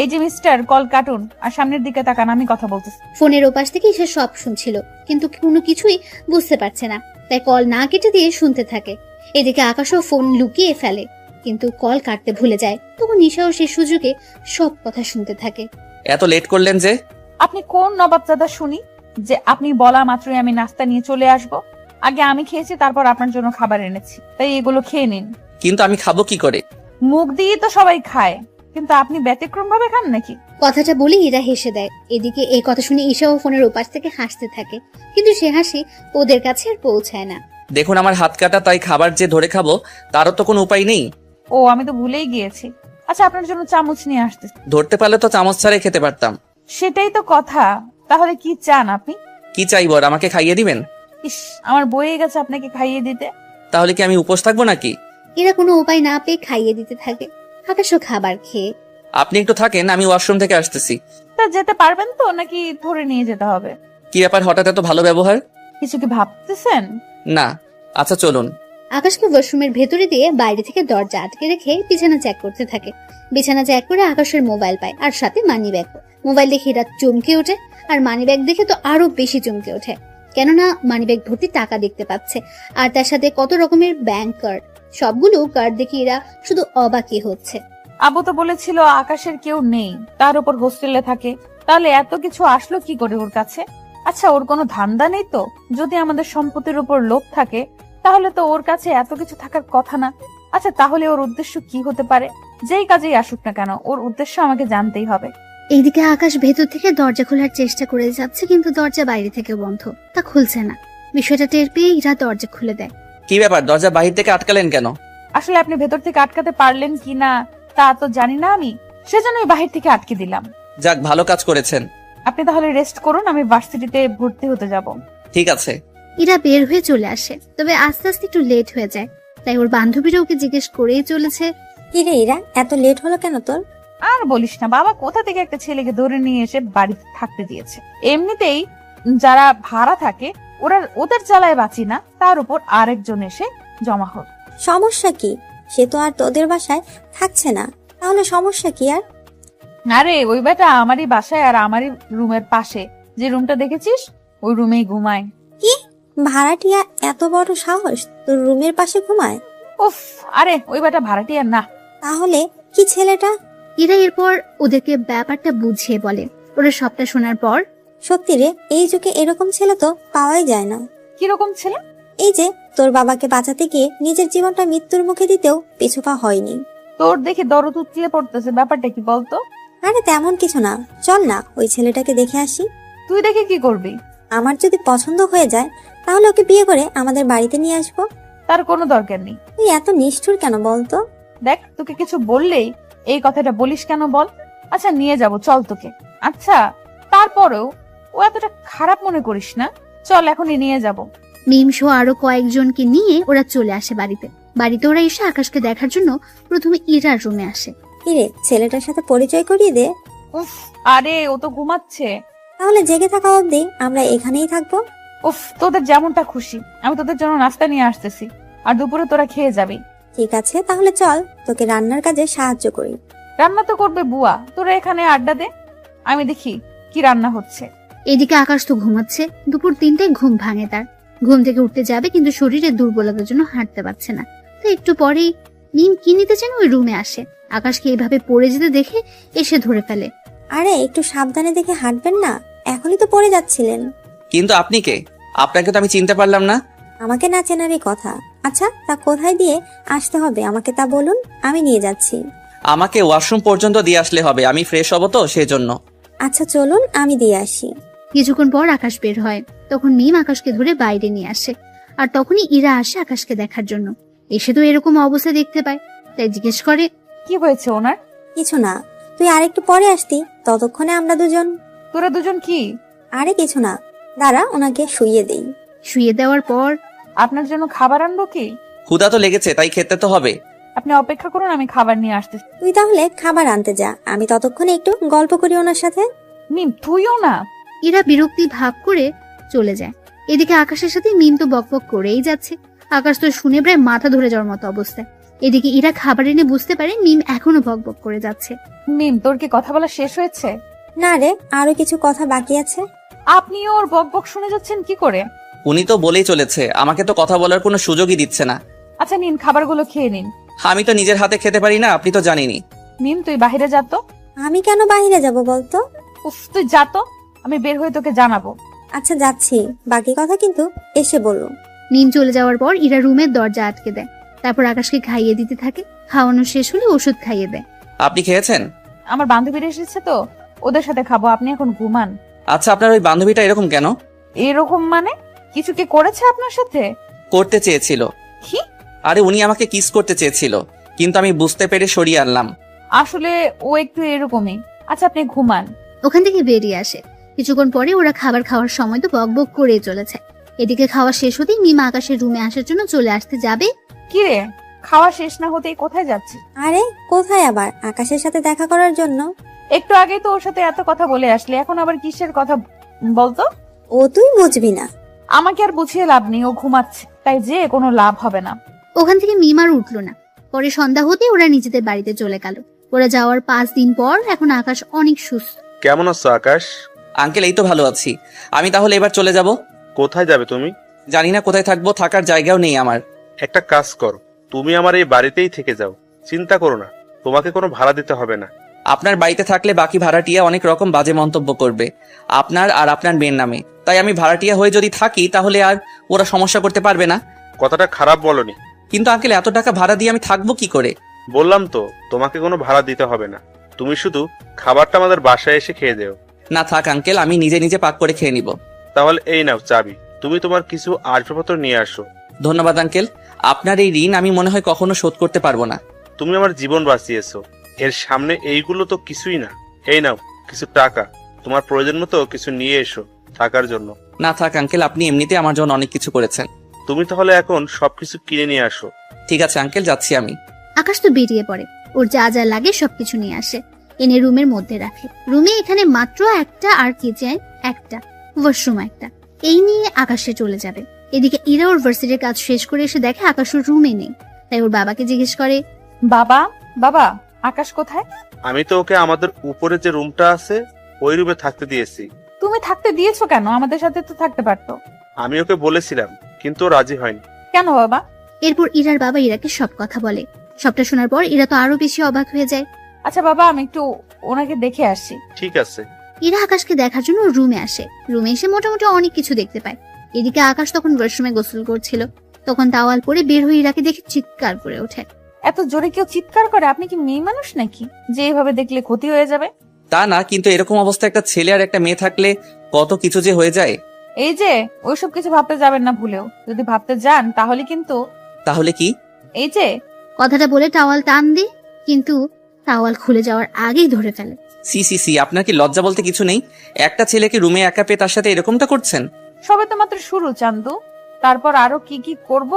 এই যে মিস্টার, কল কাটুন আর সামনের দিকে তাকান, আমি কথা বলতেছি। ফোনের ওপাশ থেকে ঈশা সব শুনছিল, কিন্তু কোনো কিছুই বুঝতে পারছে না, তাই কল না কেটে দিয়ে শুনতে থাকে। এদিকে আকাশও ফোন লুকিয়ে ফেলে, কিন্তু কল কাটতে ভুলে যায়। তখন ঈশাও সেই সুযোগে সব কথা শুনতে থাকে। এত লেট করলেন যে? আপনি কোন নবাবজাদা শুনি যে আপনি বলা মাত্রই আমি নাস্তা নিয়ে চলে আসব? আগে আমি খেয়েছি, তারপর আপনার জন্য খাবার এনেছি, তাই এগুলো খেয়ে নিন। কিন্তু আমি খাবো কি করে? মুখ দিয়ে তো সবাই খায়, কিন্তু আপনি ব্যতিক্রম ভাবে খান নাকি? কথাটা বলে ইরা হেসে দেয়। এদিকে এই কথা শুনে ঈশাও ফোনের ওপাশ থেকে হাসতে থাকে, কিন্তু সে হাসি ওদের কাছে আর পৌঁছায় না। দেখুন আমার হাত কাটা, তাই খাবার যে ধরে খাবো তারও তো কোনো উপায় নেই। ও, আমি তো ভুলেই গিয়েছি। আচ্ছা, আপনার জন্য চামচ নিয়ে আসতেছি। ধরতে পারলে তো চামচ ছাড়াই খেতে পারতাম। সেটাই তো কথা। তাহলে কি চান আপনি? কি চাইবো? আর আমাকে খাইয়ে দিবেন? ইস, আমার বয়ে গেছে আপনাকে খাইয়ে দিতে। তাহলে কি আমি উপোস থাকবো নাকি? এরা কোনো উপায় না পেয়ে খাইয়ে দিতে থাকে। আকাশও খাবার খেয়ে। আপনি একটু থাকেন, আমি ওয়াশরুম থেকে আসতেছি। তা যেতে পারবেন তো, নাকি ধরে নিয়ে যেতে হবে? কি ব্যাপার, হঠাৎ এত ভালো ব্যবহার? কিছু কি ভাবতেছেন? না। আচ্ছা চলুন। আকাশকে ওয়াশরুমের ভেতরে দিয়ে বাইরে থেকে দরজা আটকে রেখে বিছানা চেক করতে থাকে। বিছানা চেক করে আকাশের মোবাইল পায় আর সাথে মানি ব্যাগ। মোবাইল দেখে এরা চমকে ওঠে, আর মানি ব্যাগ দেখে তো আরো বেশি চমকে ওঠে, কেননা মানি ব্যাগ ভর্তি টাকা দেখতে পাচ্ছে আর তার সাথে কত রকমের ব্যাংক কার্ড। সবগুলো কার্ড দেখে এরা শুধু অবাকই হচ্ছে। আবু তো বলেছিল আকাশের কেউ নেই, তার উপর হোস্টেলে থাকে, তাহলে এত কিছু আসলো কি করে ওর কাছে? আচ্ছা, ওর কোনো ধান্দা নেই তো? যদি আমাদের সম্পত্তির উপর লোভ থাকে তাহলে তো ওর কাছে এত কিছু থাকার কথা না। আচ্ছা, তাহলে ওর উদ্দেশ্য কি হতে পারে? যেই কাজেই আসুক না কেন, ওর উদ্দেশ্য আমাকে জানতেই হবে। এইদিকে আকাশ ভেতর থেকে দরজা খোলার চেষ্টা করে যাচ্ছে, কিন্তু দরজা বাইরে থেকে বন্ধ, তা খুলছে না। বিষয়টা টের পেয়ে ইরা দরজা খুলে দেয়। কি ব্যাপার, দরজা বাহির থেকে আটকালেন কেন? আসলে আপনি ভেতর থেকে আটকাতে পারলেন কিনা তা তো জানি না আমি, সেজন্যই বাহির থেকে আটকে দিলাম। যাক, ভালো কাজ করেছেন। আপনি তাহলে রেস্ট করুন, আমি ভার্সিটিতে ভর্তি হতে যাব। ঠিক আছে। ইরা বের হয়ে চলে আসে, তবে আস্তে আস্তে একটু লেট হয়ে যায়। তাই ওর বান্ধবীরা ওকে জিজ্ঞেস করেই চলেছে, কিরে ইরা, এত লেট হলো কেন তোর? আর বলিস না, বাবা কোথা থেকে একটা ছেলেকে ধরে নিয়ে এসে বাড়িতে থাকতে দিয়েছে। এমনিতেই যারা ভাড়া থাকে ওদের জ্বালায় বাঁচি না, তার উপর আরেকজন এসে জমা হল। সমস্যা কি? সে তো আর তোদের বাসায় থাকছে না, তাহলে সমস্যা কি আর? আরে ওই বেটা আমারই বাসায় আর আমারই রুমের পাশে যে রুমটা দেখেছিস, ওই রুমেই ঘুমায়। কি ভাড়াটিয়া এত বড় সাহস তোর রুমের পাশে ঘুমায়? উফ, আরে ওই বেটা ভাড়াটিয়া না। তাহলে কি ছেলেটা? ইরা এরপর ওদেরকে ব্যাপারটা বুঝিয়ে বলে। ওরা সবটা শোনার পর, সত্যি রে, এই যুগে এরকম ছেলে তো পাওয়াই যায় না। কিরকম ছেলে? এই যে তোর বাবাকে বাঁচাতে গিয়ে নিজের জীবনটা মৃত্যুর মুখে দিতেও পিছু পা হয়নি। তোর দেখে দরদ উতলে পড়তেছে, ব্যাপারটা কি বলতো? আরে তেমন কিছু না, চল না ওই ছেলেটাকে দেখে আসি। তুই দেখে কি করবি? আমার যদি পছন্দ হয়ে যায় তাহলে ওকে বিয়ে করে আমাদের বাড়িতে নিয়ে আসবো। তার কোনো দরকার নেই। তুই এত নিষ্ঠুর কেন বলতো? দেখ, তোকে কিছু বললেই এই কথাটা বলিস কেন বল? আচ্ছা, নিয়ে যাব, চল তোকে। আচ্ছা, তারপরেও ও এতটা খারাপ মনে করিস না, চল এখনই নিয়ে যাব। মিম সহ আরো কয়েকজনকে নিয়ে ওরা চলে আসে বাড়িতে। বাড়িতে ওরা এসে আকাশকে দেখার জন্য প্রথমে ইরার রুমে আসে। কিরে, ছেলেটার সাথে পরিচয় করিয়ে দে। উফ, আরে ও তো ঘুমাচ্ছে। তাহলে জেগে থাকা অবধি আমরা এখানেই থাকবো। উফ, তোদের যেমনটা খুশি, আমি তোদের জন্য নাস্তা নিয়ে আসতেছি, আর দুপুরে তোরা খেয়ে যাবি। ঠিক আছে, তাহলে চল তোকে রান্নার কাজে সাহায্য করি। রান্না তো করবে বুয়া, তোরা এখানে আড্ডা দে, আমি দেখি কি রান্না হচ্ছে। এদিকে আকাশ তো ঘুমাচ্ছে। দুপুর 3টায় ঘুম ভাঙে তার। ঘুম থেকে উঠতে যাবে, কিন্তু শরীরে দুর্বলতার জন্য হাঁটতে পারছে না। তো একটু পরেই মিম কি নিতে যেন ওই রুমে আসে। আকাশকে এইভাবে পড়ে যেতে দেখে এসে ধরে ফেলে। আরে একটু সাবধানে দেখে হাঁটবেন না, এখনই তো পড়ে যাচ্ছিলেন। কিন্তু আপনি কে? আপনাকে তো আমি চিনতে পারলাম না। আমাকে না চেনারই কথা। আচ্ছা, তা কোথায় দিয়ে আসতে হবে আমাকে তা বলুন, আমি নিয়ে যাচ্ছি। আমাকে ওয়াশরুম পর্যন্ত দিয়ে আসলে হবে, আমি ফ্রেশ হব তো সেজন্য। আচ্ছা চলুন, আমি দিয়ে আসি। কিছুক্ষণ পর আকাশ বের হয়। তখন মিম আকাশকে ধরে বাইরে নিয়ে আসে, আর তখনই ইরা আসে আকাশকে দেখার জন্য। এসে তো এরকম অবস্থা দেখতে পায়, তাই জিজ্ঞেস করে, কি হয়েছে ওনার? কিছু না, তুই আরেকটু পরে আসতি, ততক্ষণে আমরা দুজন। তোরা দুজন কি? আরে কিছু না, দাঁড়া ওনাকে শুইয়ে দেই। শুয়ে দেওয়ার পর, আপনার জন্য খাবার আনবো কি? ক্ষুধা তো লেগেছে, তাই খেতে তো হবে। আপনি অপেক্ষা করুন, আমি খাবার নিয়ে আসতেছি। তুই তাহলে খাবার আনতে যা, আমি ততক্ষণে একটু গল্প করি ওনার সাথে। মিম, তুইও না। ইরা বিরক্তি ভাব করে চলে যায়। এদিকে আকাশের সাথে মিম তো বকবক করেই যাচ্ছে। আকাশ তো শুনে প্রায় মাথা ধরে যাওয়ার মতো অবস্থা। এদিকে ইরা খাবার এনে বুঝতে পারে মিম এখনো বকবক করে যাচ্ছে। মিম, তোর কি কথা বলা শেষ হয়েছে? না রে, আরো কিছু কথা বাকি আছে। আপনিও ওর বকবক শুনে যাচ্ছেন কি করে? উনি তো বলেই চলেছে, আমাকে তো কথা বলার কোনো সুযোগই দিচ্ছে না। আচ্ছা নিন, খাবারগুলো খেয়ে নিন। আমি তো নিজের হাতে খেতে পারি না, আপনি তো জানেনই। মিম, তুই বাহিরে যা তো। আমি কেন বাহিরে যাব বলতো? উফ, তুই যা তো, আমি বের হয়ে তোকে জানাবো। আচ্ছা যাচ্ছি, বাকি কথা কিন্তু এসে বললো। মিম চলে যাওয়ার পর ইরা রুমের দরজা আটকে দেয়। তারপর আকাশকে খাইয়ে দিতে থাকে। খাওয়ানো শেষ হলে ওষুধ খাইয়ে দেয়। আপনি খেয়েছেন? আমার বান্ধবীরা এসেছে তো, ওদের সাথে খাবো, আপনি এখন ঘুমান। আচ্ছা, আপনার ওই বান্ধবীটা এরকম কেন? এরকম মানে? কিছু কি করেছে আপনার সাথে? করতে চেয়েছিল। কি? আরে উনি আমাকে কিস করতে চেয়েছিল, কিন্তু আমি বুঝতে পেরে সরিয়ে আনলাম। আসলে ও একটু এরকমই। আচ্ছা আপনি ঘুমান। ওখান থেকে বেরিয়ে আসে। কিছুক্ষণ পরে ওরা খাবার খাওয়ার সময় তো বকবক করে চলেছে। এদিকে খাওয়া শেষ হতেই মিম আকাশের রুমে আসার জন্য চলে আসতে যাবে। কি রে, খাওয়া শেষ না হতেই কোথায় যাচ্ছিস? আরে কোথায় আবার? আকাশের সাথে দেখা করার জন্য। একটু আগেই তো ওর সাথে এত কথা বলে আসলে, এখন আবার কিসের কথা বলতো? ও তুই বুঝবি না। আমাকে আর বুঝিয়ে লাভ নেই, ও ঘুমাচ্ছে, তাই যে কোনো লাভ হবে না। ওখান থেকে মিমার উঠলো না। পরে সন্ধ্যা হতে ওরা নিজেদের বাড়িতে চলে গেল। ওরা যাওয়ার 5 দিন পর এখন আকাশ অনেক সুস্থ। কেমন আছো আকাশ? আঙ্কেল এই তো ভালো আছি। আমি তাহলে এবার চলে যাব। কোথায় যাবে তুমি? জানি না কোথায় থাকবো, থাকার জায়গাও নেই আমার। একটা কাজ করো, তুমি আমার এই বাড়িতেই থেকে যাও। চিন্তা করো না, তোমাকে কোনো ভাড়া দিতে হবে না। আপনার বাড়িতে থাকলে বাকি ভাড়াটিয়া অনেক রকম বাজে মন্তব্য করবে আপনার আর আপনার মেয়ের নামে। তাই আমি ভাড়াটিয়া হয়ে যদি থাকি তাহলে আর ওরা সমস্যা করতে পারবে না। কথাটা খারাপ বলনি। কিন্তু আঙ্কেল এত টাকা ভাড়া দিয়ে আমি থাকবো কি করে? বললাম তো তোমাকে কোনো ভাড়া দিতে হবে না, তুমি শুধু খাবারটা আমাদের বাসায় এসে খেয়ে দেও। না থাক আঙ্কেল, আমি নিজে নিজে পাক করে খেয়ে নিব। তাহলে এই নাও চাবি, তুমি তোমার কিছু আসবাবপত্র নিয়ে আসো। ধন্যবাদ আঙ্কেল, আপনার এই ঋণ আমি মনে হয় কখনো শোধ করতে পারবো না। তুমি আমার জীবন বাঁচিয়েছো, এর সামনে এইগুলো তো কিছুই না। এই নাও কিছু টাকা, তোমার প্রয়োজন মতো কিছু নিয়ে এসো থাকার জন্য। না থাক আঙ্কেল, আপনি এমনিতে আমার জন্য অনেক কিছু করেছেন। তুমি তাহলে এখন সবকিছু কিনে নিয়ে আসো। ঠিক আছে আঙ্কেল, যাচ্ছি আমি। আকাশ তো বেরিয়ে পড়ে, ওর যা যা লাগে সবকিছু নিয়ে আসে, এনে রুমের মধ্যে রাখে। রুমে এখানে মাত্র একটা আর কিচেন একটা, ওয়াশরুম একটা, এই নিয়ে আকাশে চলে যাবে। এদিকে ইরা ওর ভার্সিটির কাজ শেষ করে এসে দেখে আকাশ ওর রুমে নেই। তাই ওর বাবাকে জিজ্ঞেস করে, বাবা বাবা আকাশ কোথায়? আমি তো ওকে আমাদের উপরে যে রুমটা আছে ওই রুমে থাকতে দিয়েছি। তুমি থাকতে দিয়েছো কেন? আমাদের সাথে তো থাকতে পারতো। আমি ওকে বলেছিলাম কিন্তু ও রাজি হয়নি। কেন বাবা? এরপর ইরার বাবা ইরাকে সব কথা বলে। সবটা শোনার পর ইরা তো আরো বেশি অবাক হয়ে যায়। আচ্ছা বাবা, আমি একটু ওনাকে দেখে আসি। ঠিক আছে। ইরা আকাশকে দেখার জন্য রুমে আসে। রুমে এসে মোটামুটি অনেক কিছু দেখতে পায়। এদিকে আকাশ তখন ওয়াশরুমে গোসল করছিল। তখন তাওয়াল পরে বের হয়ে ইরাকে দেখে চিৎকার করে ওঠে। এত জোরে কেউ চিৎকার করে? আপনি কি মেয়ে মানুষ নাকি যে এভাবে দেখলে ক্ষতি হয়ে যাবে? তা না, কিন্তু এরকম অবস্থা একটা ছেলে আর একটা মেয়ে থাকলে কত কিছু যে হয়ে যায়। এই যে ওইসব কিছু ভাবতে যাবেন না ভুলেও। যদি ভাবতে যান তাহলে কিন্তু। তাহলে কি? এই যে কথাটা বলে টাওয়াল টান দিয়ে, কিন্তু টাওয়াল খুলে যাওয়ার আগেই ধরে ফেলে। সি সি সি, আপনার কি লজ্জা বলতে কিছু নেই? একটা ছেলেকে রুমে একা পেয়ে তার সাথে এরকমটা করছেন? সবে তো মাত্র শুরু চান্দু, তারপর আরো কি কি করব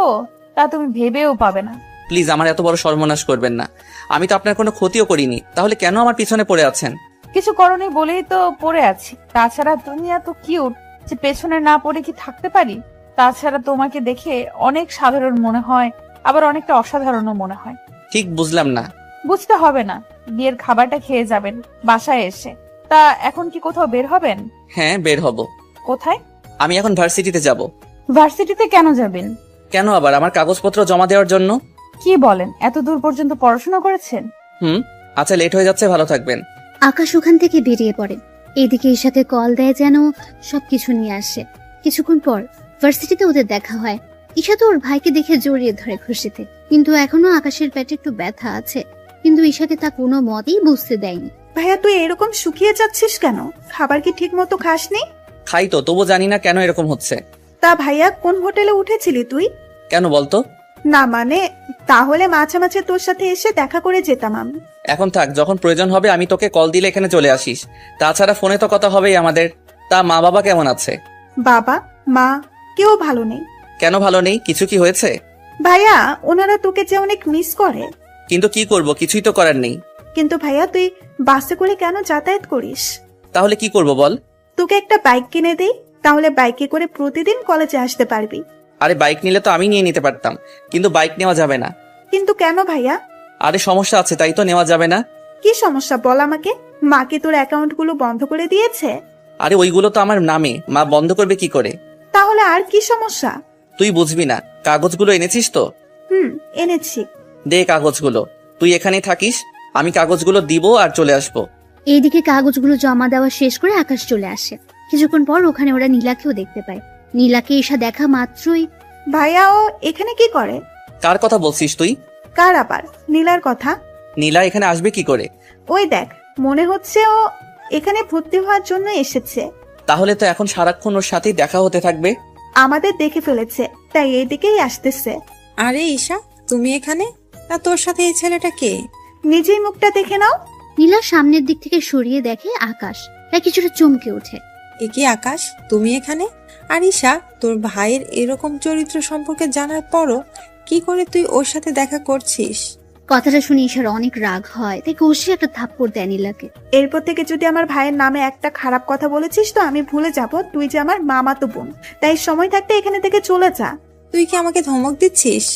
তা তুমি ভেবেও পাবে না। প্লিজ আমার এত বড় সর্বনাশ করবেন না। আমি তো আপনার কোনো ক্ষতিও করিনি, তাহলে কেন আমার পিছনে পড়ে আছেন? কিছু করনি বলেই তো পড়ে আছি। তাছাড়া তুমি এত কিউট যে পেছনে না পড়ে কি থাকতে পারি? তাছাড়া তোমাকে দেখে অনেক সাধারণ মনে হয়, আবার অনেকটা অসাধারণও মনে হয়। ঠিক বুঝলাম না। বুঝতে হবে না, বিয়ের খাবারটা খেয়ে যাবেন বাসায় এসে। তা এখন কি কোথাও বের হবেন? হ্যাঁ, বের হব। কোথায়? আমি এখন ভার্সিটিতে যাব। ভার্সিটিতে কেন যাবেন? কেন আবার? আমার কাগজপত্র জমা দেওয়ার জন্য। কি বলেন? এত দূর পর্যন্ত পড়াশোনা করেছেন? আচ্ছা, লেট হয়ে যাচ্ছে, ভালো থাকবেন। আকাশ ওখান থেকে বেরিয়ে পড়ে। এদিকে ঈশাকে কল দেয় যেন সবকিছু নিয়ে আসে। কিছুক্ষণ পর ভার্সিটিতে ওদের দেখা হয়। ঈশা তো ওর ভাইকে দেখে জড়িয়ে ধরে খুশিতে, কিন্তু এখনো আকাশের পেটে একটু ব্যথা আছে। কিন্তু ঈশাকে তা কোনো মতেই বুঝতে দেয়নি। ভাইয়া তুই এরকম শুকিয়ে যাচ্ছিস কেন? খাবার কি ঠিক মতো খাসনি? খাই তো, তবু জানি না কেন এরকম হচ্ছে। তা ভাইয়া কোন হোটেলে উঠেছিলি তুই? কেন বলতো? না মানে, তাহলে মাঝে মাঝে তোর সাথে এসে দেখা করে যেতাম আমি। এখন থাক, যখন প্রয়োজন হবে আমি তোকে কল দিলে এখানে চলে আসিস। তাছাড়া ফোনে তো কথা হবেই আমাদের। তা মা বাবা কেমন আছে? বাবা মা কেউ ভালো নেই। কেন ভালো নেই? কিছু কি হয়েছে? ভাইয়া ওনারা তোকে যে অনেক মিস করে। কিন্তু কি করব, কিছুই তো করার নেই। কিন্তু ভাইয়া তুই বাসে করে কেন যাতায়াত করিস? তাহলে কি করব বল? তোকে একটা বাইক কিনে দেই, তাহলে বাইকে করে প্রতিদিন কলেজে আসতে পারবি। আরে বাইক নিলে তো আমি নিয়ে নিতে পারতাম, কিন্তু বাইক নেওয়া যাবে না। কিন্তু কেন ভাইয়া? আরে সমস্যা আছে, তাই তো নেওয়া যাবে না। কি সমস্যা বল আমাকে। মা কি তোর অ্যাকাউন্ট গুলো বন্ধ করে দিয়েছে? আরে ওইগুলো তো আমার নামে, মা বন্ধ করবে কি করে? তাহলে আর কি সমস্যা? তুই বুঝবি না। কাগজগুলো এনেছিস তো? এনেছি। দে কাগজগুলো। তুই এখানেই থাকিস, আমি কাগজগুলো দিব আর চলে আসবো। এইদিকে কাগজগুলো জমা দেওয়া শেষ করে আকাশ চলে আসে। কিছুক্ষণ পর ওখানে ওরা নীলাকেও দেখতে পায়। নীলাকে ঈশা দেখা মাত্রই, ভাইয়া ও এখানে কি করে? কার কথা বলছিস তুই? কার আবার? নীলার কথা। নীলা এখানে আসবে কি করে? ওই দেখ, মনে হচ্ছে ও এখানে ভর্তি হওয়ার জন্য এসেছে। তাহলে তো এখন সারাক্ষণ ওর সাথেই দেখা হতে থাকবে। আমাদের দেখে ফেলেছে, তাই এইদিকেই আসতেছে। আরে ঈশা, তুমি এখানে? তা তোর সাথে এই ছেলেটা কে? নিজেই মুখটা দেখে নাও। নীলা সামনের দিক থেকে সরিয়ে দেখে আকাশ, তাই কিছুটা চমকে ওঠে। এ কি আকাশ, তুমি এখানে? আর ঈশা, তোর ভাইয়ের এরকম চরিত্র সম্পর্কে জানার পরও কি করে তুই ওর সাথে দেখা করছিস? কথাটা শুনে ঈশার অনেক রাগ হয়, তাই কষিয়ে একটা থাপ্পড় দেয় নীলাকে। এরপর থেকে যদি আমার ভাইয়ের নামে একটা খারাপ কথা বলেছিস তো আমি ভুলে যাব তুই যে আমার মামাতো বোন। তাই সময় থাকতে এখানে থেকে চলে যা। তুই কি আমাকে ধমক দিচ্ছিস?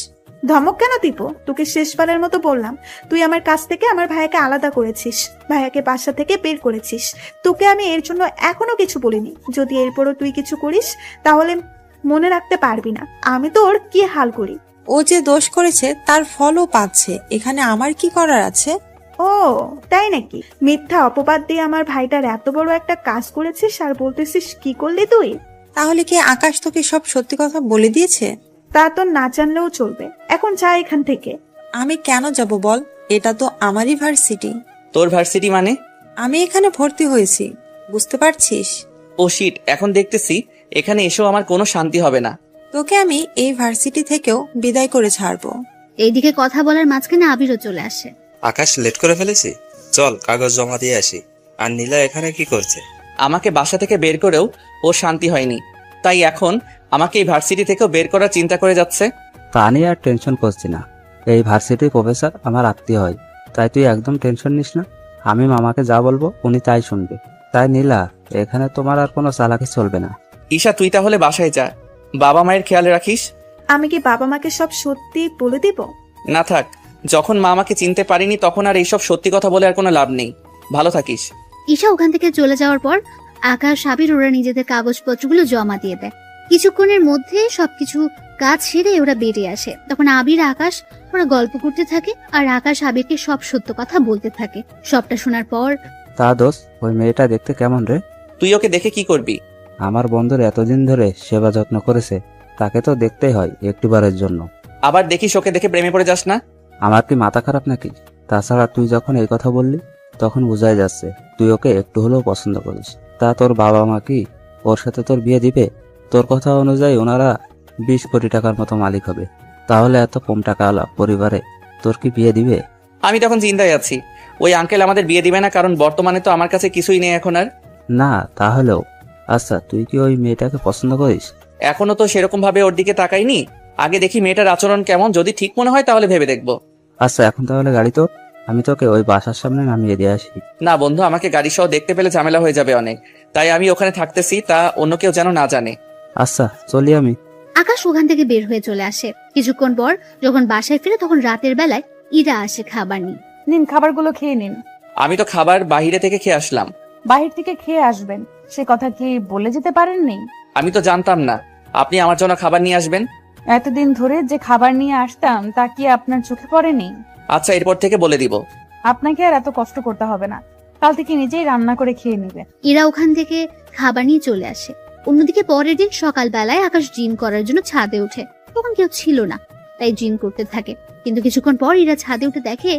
ধমক কেন দিব? তোকে শেষবারের মতো বললাম, তুই আমার কাছ থেকে আমার ভাইয়াকে আলাদা করেছিস, ভাইয়াকে বাসা থেকে বের করেছিস। তোকে আমি এর জন্য এখনো কিছু বলিনি। যদি এরপরও তুই কিছু করিস তাহলে মনে রাখতে পারবি না আমি তোর কি হাল করি। ও যে দোষ করেছে তার ফলও পাচ্ছে, এখানে আমার কি করার আছে? ও তাই নাকি? মিথ্যা অপবাদ দিয়ে আমার ভাইটার এত বড় একটা কাজ করেছিস আর বলতেছিস কি করলি তুই? তাহলে কি আকাশ তোকে সব সত্যি কথা বলে দিয়েছে? তা তো না জানলেও চলবে। এখন যা এখান থেকে। আমি কেন যাব বল? এটা তো আমারই ভার্সিটি। তোর ভার্সিটি মানে? আমি এখানে ভর্তি হয়েছি, বুঝতে পারছিস? ও শিট, এখন দেখতেছি এখানে এসেও আমার কোনো শান্তি হবে না। তোকে আমি এই ভার্সিটি থেকেও বিদায় করে ছাড়বো। এইদিকে কথা বলার মাঝখানে আবিরও চলে আসে। আকাশ, লেট করে ফেলেছি, চল কাগজ জমা দিয়ে আসি। আর নীলা এখানে কি করছে? আমাকে বাসা থেকে বের করেও ও শান্তি হয়নি, তাই এখন আমাকে এই ভার্সিটি থেকেও বের করার চিন্তা করে যাচ্ছে। তা নিয়ে আর টেনশন করছি না। এই ভার্সিটির প্রফেসর আমার আত্মীয় হয়, তাই তুই একদম টেনশন নিস না। আমি মামাকে যা বলবো উনি তাই শুনবে। তাই নীলা, এখানে তোমার আর কোনো চালাকি চলবে না। ঈশা, তুই তাহলে বাসায় যা, বাবা মায়ের খেয়াল রাখিস। আমি কি বাবা মাকে সব সত্যি বলে দিব? না থাক, যখন মা আমাকে চিনতে পারিনি তখন আর এইসব সত্যি কথা বলে আর কোনো লাভ নেই। ভালো থাকিস। ঈশা ওখান থেকে চলে যাওয়ার পর আকাশ, আবির ওরা নিজেদের কাগজপত্রগুলো জমা দিয়ে দেয়। কিছুক্ষণের মধ্যে সবকিছু কাজ সেরে ওরা বেরিয়ে আসে। তখন আবির, আকাশ ওরা গল্প করতে থাকে আর আকাশ আবিরকে সব সত্য কথা বলতে থাকে। সবটা শোনার পর, তা দোষ, ওই মেয়েটা দেখতে কেমন রে? তুই ওকে দেখে কি করবি? আমার বন্ধুর এতদিন ধরে সেবা যত্ন করেছে, তাকে তো দেখতেই হয় একটিবারের জন্য। আবার দেখিস ওকে দেখে প্রেমে পড়ে যাস না। আমার কি মাথা খারাপ নাকি? তাছাড়া তুই যখন এই কথা বললি তখন বোঝাই যাচ্ছে তুই ওকে একটু হলেও পছন্দ করিস। তা তোর বাবা মা কি ওর সাথে তোর বিয়ে দিবে? তোর কথা অনুযায়ী ওনারা 20 কোটি টাকার মতো মালিক হবে, তাহলে এত কম টাকাওয়ালা পরিবারে তোর কি বিয়ে দিবে? আমি তখন চিন্তায় আছি, ওই আঙ্কেল আমাদের বিয়ে দিবে না, কারণ বর্তমানে তো আমার কাছে কিছুই নেই এখন আর। না তাহলেও আচ্ছা, তুই কি ওই মেয়েটাকে পছন্দ করিস? এখনো তো সেরকম ভাবে ওর দিকে তাকাইনি, আগে দেখি মেয়েটার আচরণ কেমন, যদি ঠিক মনে হয় তাহলে ভেবে দেখবো। আচ্ছা, এখন তাহলে গাড়ি তো আমি তোকে ওই বাসার সামনে নামিয়ে দিয়ে আসি। না বন্ধু, আমাকে গাড়ি সহ দেখতে পেলে ঝামেলা হয়ে যাবে অনেক, তাই আমি ওখানে থাকতেছি, তা অন্য কেউ যেন না জানে। আচ্ছা চলি আমি। আকাশ ওখান থেকে বের হয়ে চলে আসে। কিছুক্ষণ পর যখন বাসায় ফিরে তখন রাতের বেলায় ইরা আসে খাবার নিয়ে। নিন, খাবারগুলো খেয়ে নিন। আমি তো খাবার বাইরে থেকে খেয়ে আসলাম। বাহির থেকে খেয়ে আসবেন সে কথা কি বলে যেতে পারেননি? আমি তো জানতাম না আপনি আমার জন্য খাবার নিয়ে আসবেন। এতদিন ধরে যে খাবার নিয়ে আসতাম তা কি আপনার চোখে পড়েনি? আচ্ছা, এরপর থেকে বলে দিব। আপনাকে আর এত কষ্ট করতে হবে না, কাল থেকে নিজেই রান্না করে খেয়ে নেবে। ইরা ওখান থেকে খাবার নিয়ে চলে আসে। অন্যদিকে পরের দিন সকালবেলায় আকাশ জিম করার জন্য ছাদে ওঠে। তখন কেউ ছিল না, তাই জিম করতে থাকে। কিন্তু কিছুক্ষণ পর ইরা ছাদে উঠে দেখে